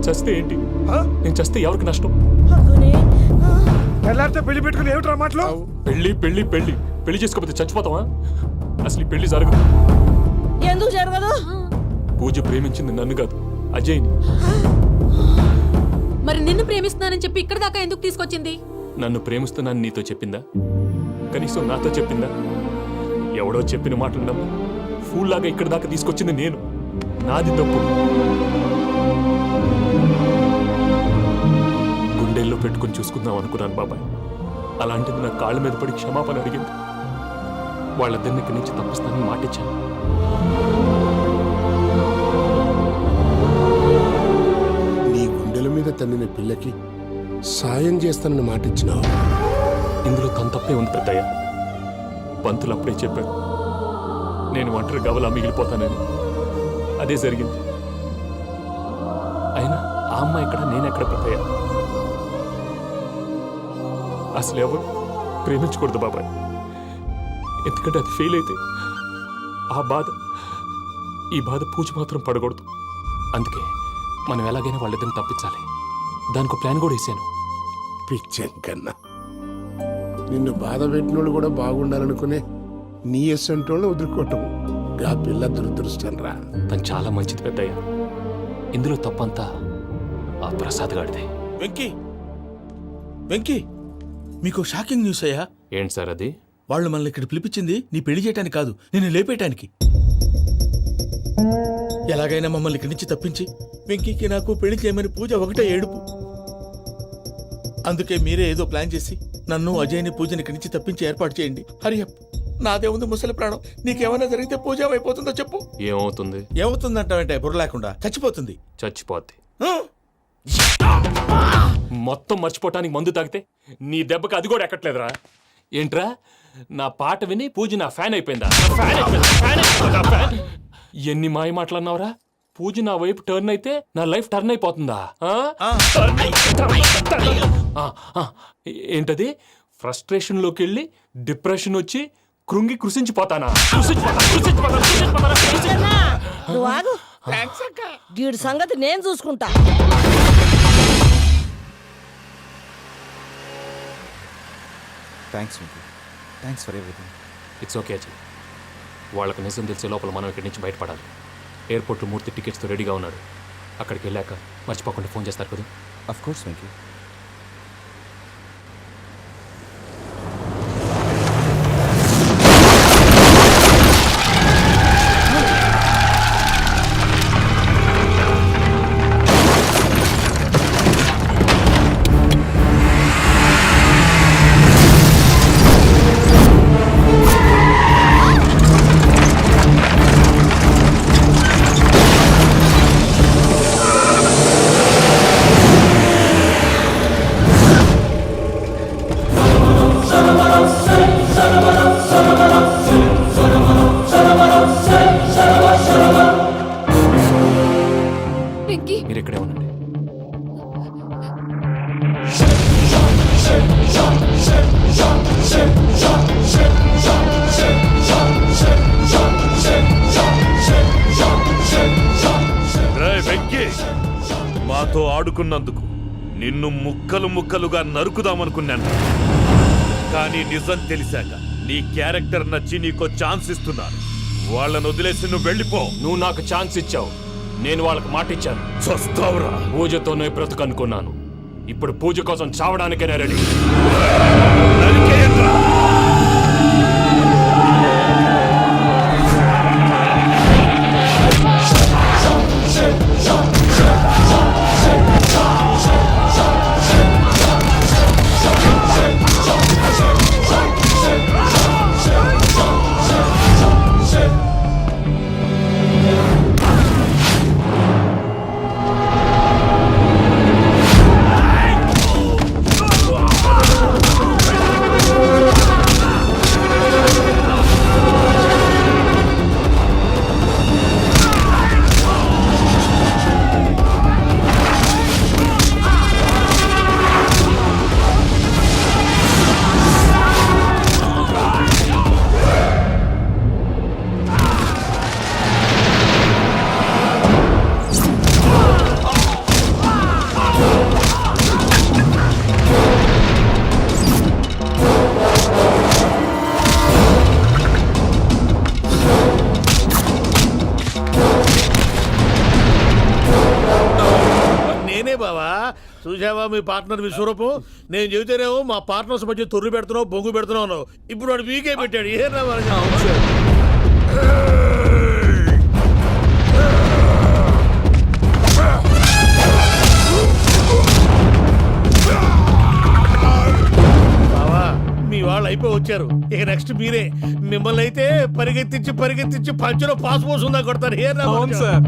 చస్తే ఏంటి? నేను చస్తే ఎవరికి నష్టం? పెళ్లి పెట్టుకుని ఏమిట్రా మాటలు? పెళ్లి పెళ్లి పెళ్లి పెళ్లి చేసుకోకపోతే చచ్చిపోతావా? అసలు ఈ పెళ్లి జరగదు. ఎందుకు జరగదు? పూజ ప్రేమించింది నన్ను కాదు, అజయ్ని. మరి నిన్ను ప్రేమిస్తున్నానని చెప్పి ఇక్కడ దాకా ఎందుకు తీసుకొచ్చింది? నన్ను ప్రేమిస్తున్నాను నీతో చెప్పిందా? కనీసం నాతో చెప్పిందా? ఎవడో చెప్పిన మాటలు నమ్మి ఫూల్ లాగా ఇక్కడ దాకా తీసుకొచ్చింది నేను. నాది తప్పు. గుండెల్లో పెట్టుకుని చూసుకుందాం అనుకున్నాను బాబాయ్. అలాంటిది నా కాళ్ళ మీద పడి క్షమాపణ అడిగింది. వాళ్ళిద్దరిని ఇక్కడి నుంచి తప్పిస్తానని మాటిచ్చాను. నీ గుండెల మీద తన్నిన పిల్లకి సాయం చేస్తానని మాటిచ్చినావు. ఇందులో తన తప్పే ఉంది పెద్దయ్య. పంతులు అప్పుడే చెప్పారు నేను ఒంటరి గవలా మిగిలిపోతానని. అదే జరిగింది. అయినా ఆ అమ్మ ఎక్కడ, నేనెక్కడ పెద్దయ్య? అసలు ఎవరు ప్రేమించకూడదు బాబాయ్. ఎందుకంటే అది ఫెయిల్ అయితే ఈ బాధ పూజ మాత్రం పడకూడదు. అందుకే మనం ఎలాగైనా వాళ్ళిద్దరిని తప్పించాలి. దానికి ప్లాన్ కూడా వేసాను. పిచ్చెంకన్నా నిన్ను బాధ పెట్టినోళ్ళు కూడా బాగుండాలనుకునే నీ ఎస్సంటోళ్ళు వదులుకోవటం ఆ పిల్ల దురదృష్టం రా. తను చాలా మంచిది పెద్దయ్య. ఇందులో తప్పంతా ఆ ప్రసాద్ గాడిదే. వెంకీ వెంకీ, మీకు షాకింగ్ న్యూస్ అయ్యా. ఏంటి సార్ అది? వాళ్ళు మనల్ని ఇక్కడ పిలిపించింది నీ పెళ్లి చేయటానికి కాదు, నేను లేపేయటానికి. ఎలాగైనా మమ్మల్ని ఇక్కడి నుంచి తప్పించి వెంకీకి నాకు పెళ్లి చేయమని పూజ ఒకటే ఏడుపు. అందుకే మీరే ఏదో ప్లాన్ చేసి నన్ను అజయ్ని పూజని ఇక్కడి నుంచి తప్పించి ఏర్పాటు చేయండి. హరియప్, నాదే ఉంది ముసలి ప్రాణం. నీకేమైనా జరిగితే పూజ అయిపోతుందో చెప్పు. ఏమవుతుంది? ఏమవుతుందంటావంటే బుర్ర లేకుండా చచ్చిపోతుంది. చచ్చిపోద్ది. మొత్తం మర్చిపోవటానికి మందు తాగితే నీ దెబ్బకి అది కూడా ఎక్కట్లేదురా. ఏంట్రా, నా పాట విని పూజ నా ఫ్యాన్ అయిపోయిందా? ఎన్ని మాయ మాటలన్నావురా? పూజ నా వైపు టర్న్ అయితే నా లైఫ్ టర్న్ అయిపోతుందా? ఏంటది? ఫ్రస్ట్రేషన్ లోకి వెళ్ళి డిప్రెషన్ వచ్చి కృంగి కృషించిపోతానా? నువ్వు ఆగు. వీడి సంగతి నేను చూసుకుంటా. Thanks for everything. It's okay Ajay. వాళ్ళకి నిజం తెలిసే లోపల మనం ఇక్కడి నుంచి బయటపడాలి. ఎయిర్పోర్ట్లో మూర్తి టికెట్స్తో రెడీగా ఉన్నాడు. అక్కడికి వెళ్ళాక మర్చిపోకుండా ఫోన్ చేస్తారు కదా. Of course Venky. మీరు ఇక్కడే ఉండండి. వెంకీ, మాతో ఆడుకున్నందుకు నిన్ను ముక్కలు ముక్కలుగా నరుకుదామనుకున్నాను. కానీ నిజం తెలిసాక నీ క్యారెక్టర్ నచ్చి నీకో ఛాన్స్ ఇస్తున్నాను. వాళ్ళను వదిలేసి నువ్వు వెళ్ళిపో. నువ్వు నాకు ఛాన్స్ ఇచ్చావు, నేను వాళ్ళకి మాట ఇచ్చాను. చస్తావురా. పూజతోనే బ్రతుకనుకున్నాను. ఇప్పుడు పూజ కోసం చావడానికైనా రెడీ. చూసావా మీ పార్ట్నర్ విశ్వరూపం? నేను చెబితేనేమో మా పార్ట్నర్స్ మధ్య తొర్రు పెడుతున్నావు, బొంగు పెడుతున్నావు. ఇప్పుడు వాడు వీకే పెట్టాడు. ఏ బావా, మీ వాళ్ళు అయిపోయి వచ్చారు. ఇక నెక్స్ట్ మీరే. మిమ్మల్ని అయితే పరిగెత్తించి పంచులో పాస్ పోసుందా కొడతారు. ఏ సార్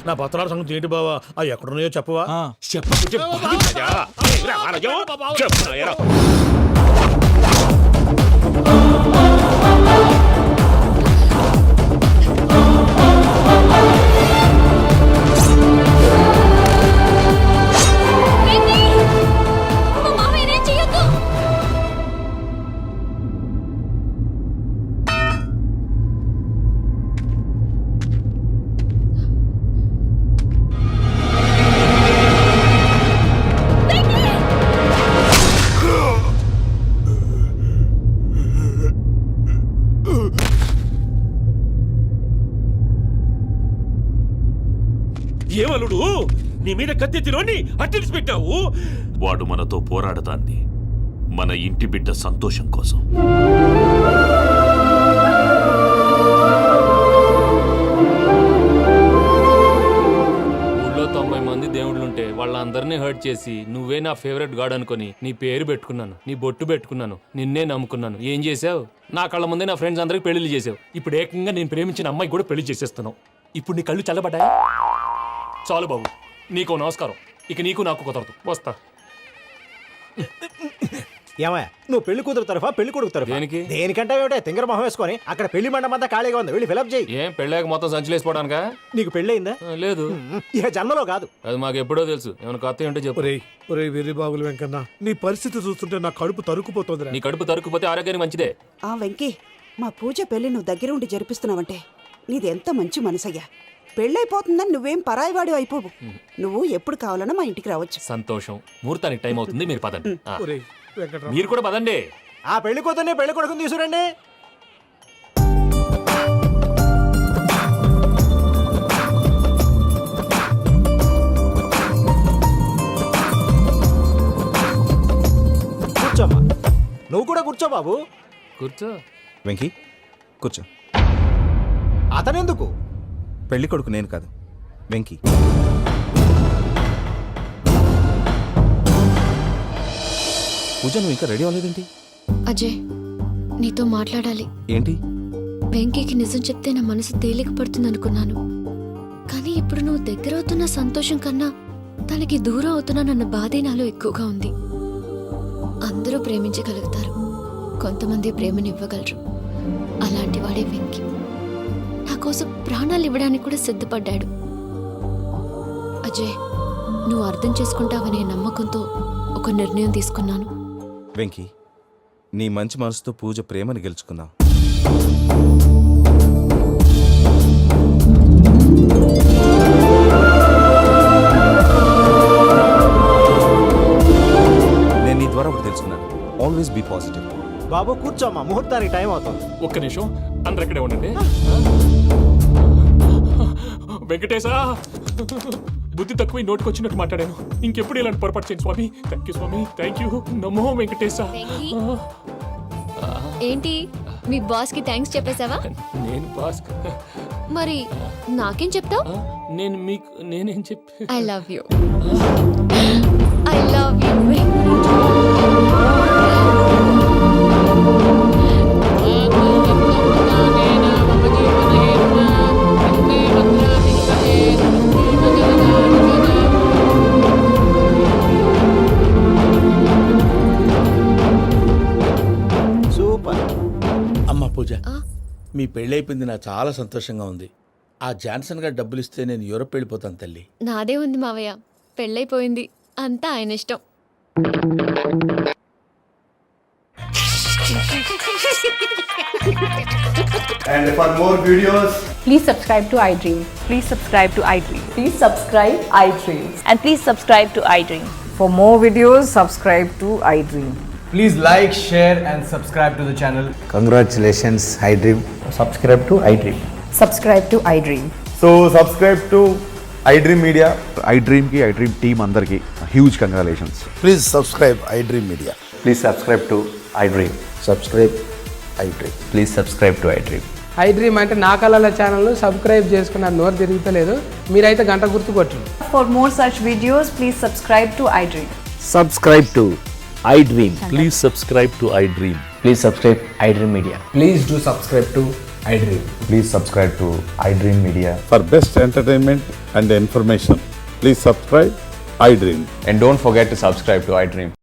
నా పత్రాల సంగతి ఏంటి బావా అవి ఎక్కడున్నాయో చెప్పవా? ఏమలుడు నీ మీద కత్తెత్తిలోని అట్టెలిసి పెట్టావు. వాడు మనతో పోరాడతాంది మన ఇంటి బిడ్డ సంతోషం కోసం. ఊళ్ళో 90 మంది దేవుళ్ళుంటే వాళ్ళందరినీ హర్ట్ చేసి నువ్వే నా ఫేవరెట్ గాడ్ అనుకుని నీ పేరు పెట్టుకున్నాను, నీ బొట్టు పెట్టుకున్నాను, నిన్నే నమ్ముకున్నాను. ఏం చేసావు? నా కళ్ళ ముందే నా ఫ్రెండ్స్ అందరికి పెళ్లి చేసావు. ఇప్పుడు ఏకంగా నేను ప్రేమించిన అమ్మాయి కూడా పెళ్లి చేసేస్తున్నావు. ఇప్పుడు నీ కళ్ళు చల్లబడ్డాయి. చాలు బాబు, నీకు నమస్కారం. ఇక నీకు నాకు కుదరదు. వస్తా. ఏమయ్య, నువ్వు పెళ్లి కూతురు తరఫా పెళ్లి కొడుకు తరఫా? దేనికి? దేనికంటే ఏమిటే తింగర మొహం వేసుకొని అక్కడ పెళ్లి మండపం అంతా ఖాళీగా ఉంది, వెళ్ళి ఫిలప్ చేయి. ఏం పెళ్ళాక మొత్తం సంచలేసిపోవడానికా? నీకు పెళ్ళయిందా? లేదు. ఇక జన్మలో కాదు. అది మాకు ఎప్పుడో తెలుసు. ఏమైనా కొత్త ఏంటో చెప్పు. ఒరే వెర్రి బాబులు వెంకన్న, నీ పరిస్థితి చూస్తుంటే నా కడుపు తరుక్కుపోతుంది. నీ కడుపు తరుక్కుపోతే ఆరోగ్యానికి మంచిదే. ఆ వెంకీ, మా పూజ పెళ్లి నువ్వు దగ్గర ఉండి జరిపిస్తున్నావంటే నీది ఎంత మంచి మనసయ్యా. పెళ్ళైపోతుందని నువ్వేం పరాయివాడి అయిపోవు. నువ్వు ఎప్పుడు కావాలన్నా మా ఇంటికి రావచ్చు. సంతోషం. ముహూర్తానికి టైం అవుతుంది, మీరు పదండి. మీరు కూడా పదండి. ఆ పెళ్లి కూతుర్ని పెళ్లి కొడుకుని తీసుకురండి. కూర్చోమ్మా. నువ్వు కూడా కూర్చో బాబు. కూర్చో. వెంకీ కూర్చో. అతనెందుకు? పెళ్లి కొడుకు నేను కాదు, వెంకీ. పూజ, నువ్వు ఇంకా రెడీ అవ్వలేదేంటి? అజయ్, నీతో మాట్లాడాలి. ఏంటి? వెంకీకి నిజం చెప్తే నా మనసు తేలిక పడుతుంది అనుకున్నాను. కానీ ఇప్పుడు నువ్వు దగ్గర అవుతున్న సంతోషం కన్నా తనకి దూరం అవుతున్నానన్న బాధే నాలో ఎక్కువగా ఉంది. అందరూ ప్రేమించగలుగుతారు, కొంతమంది ప్రేమనివ్వగలరు. అలాంటి వాడే వెంకీ. నా కోసం ప్రాణాలు ఇవ్వడానికి కూడా సిద్ధపడ్డాడు. అజయ్, నువ్వు అర్థం చేసుకుంటావనే నమ్మకంతో ఒక నిర్ణయం తీసుకున్నాను. వెంకీ, నీ మంచి మనసుతో పూజ ప్రేమని గెలుచుకున్నావు. నేను నీ ద్వారా ఒకటి తెలుసుకున్నాను. Always be positive. బాబు కూర్చోమ్మా, ముహూర్తానికి టైం అవుతుంది. ఒక్క నిమిషం, అందరు ఇక్కడే ఉండండి. వెంకటేశా, బుద్ధి తక్కువ నోటికి వచ్చినట్టు మాట్లాడాను. ఇంకెప్పుడు ఇలాంటి పొరపాటు చేయండి స్వామి. థ్యాంక్ యూ స్వామి, థ్యాంక్ యూ. నమో వెంకటేశా. ఏంటి, మీ బాస్ కి థ్యాంక్స్ చెప్పేశావా? నేను బాస్. మరి నాకేం చెప్తావు? నేనేం చెప్పి? I love you. I love you. Super. అమ్మ పూజ, మీ పెళ్ళైపోయింది నాకు చాలా సంతోషంగా ఉంది. ఆ జాన్సన్ గారు డబ్బులు ఇస్తే నేను యూరప్ వెళ్ళిపోతాను తల్లి. నాదే ఉంది మావయ్య, పెళ్ళైపోయింది, అంతా ఆయన ఇష్టం. And for more videos, Please subscribe to iDream. Please subscribe to iDream. Please subscribe iDream. And please subscribe to iDream. For more videos, subscribe to iDream. please like, share and subscribe to the channel. Congratulations, iDream. Subscribe to iDream. Subscribe to iDream. So subscribe to iDream Media. iDream ki iDream team andarki huge congratulations. Please subscribe iDream Media. Please subscribe to iDream. Subscribe iDream. Please subscribe to iDream. iDream అంటే నా కళల channel subscribe చేసుకున్న నోరు తిరుగుతలేదు. మీరైతే గంట గుర్తు కొట్టండి. For more such videos, please subscribe to iDream. Subscribe to iDream. Please subscribe to iDream. Please subscribe iDream Media. Please do subscribe to iDream. Please subscribe to iDream Media. For best entertainment and information, please subscribe iDream. And don't forget to subscribe to iDream.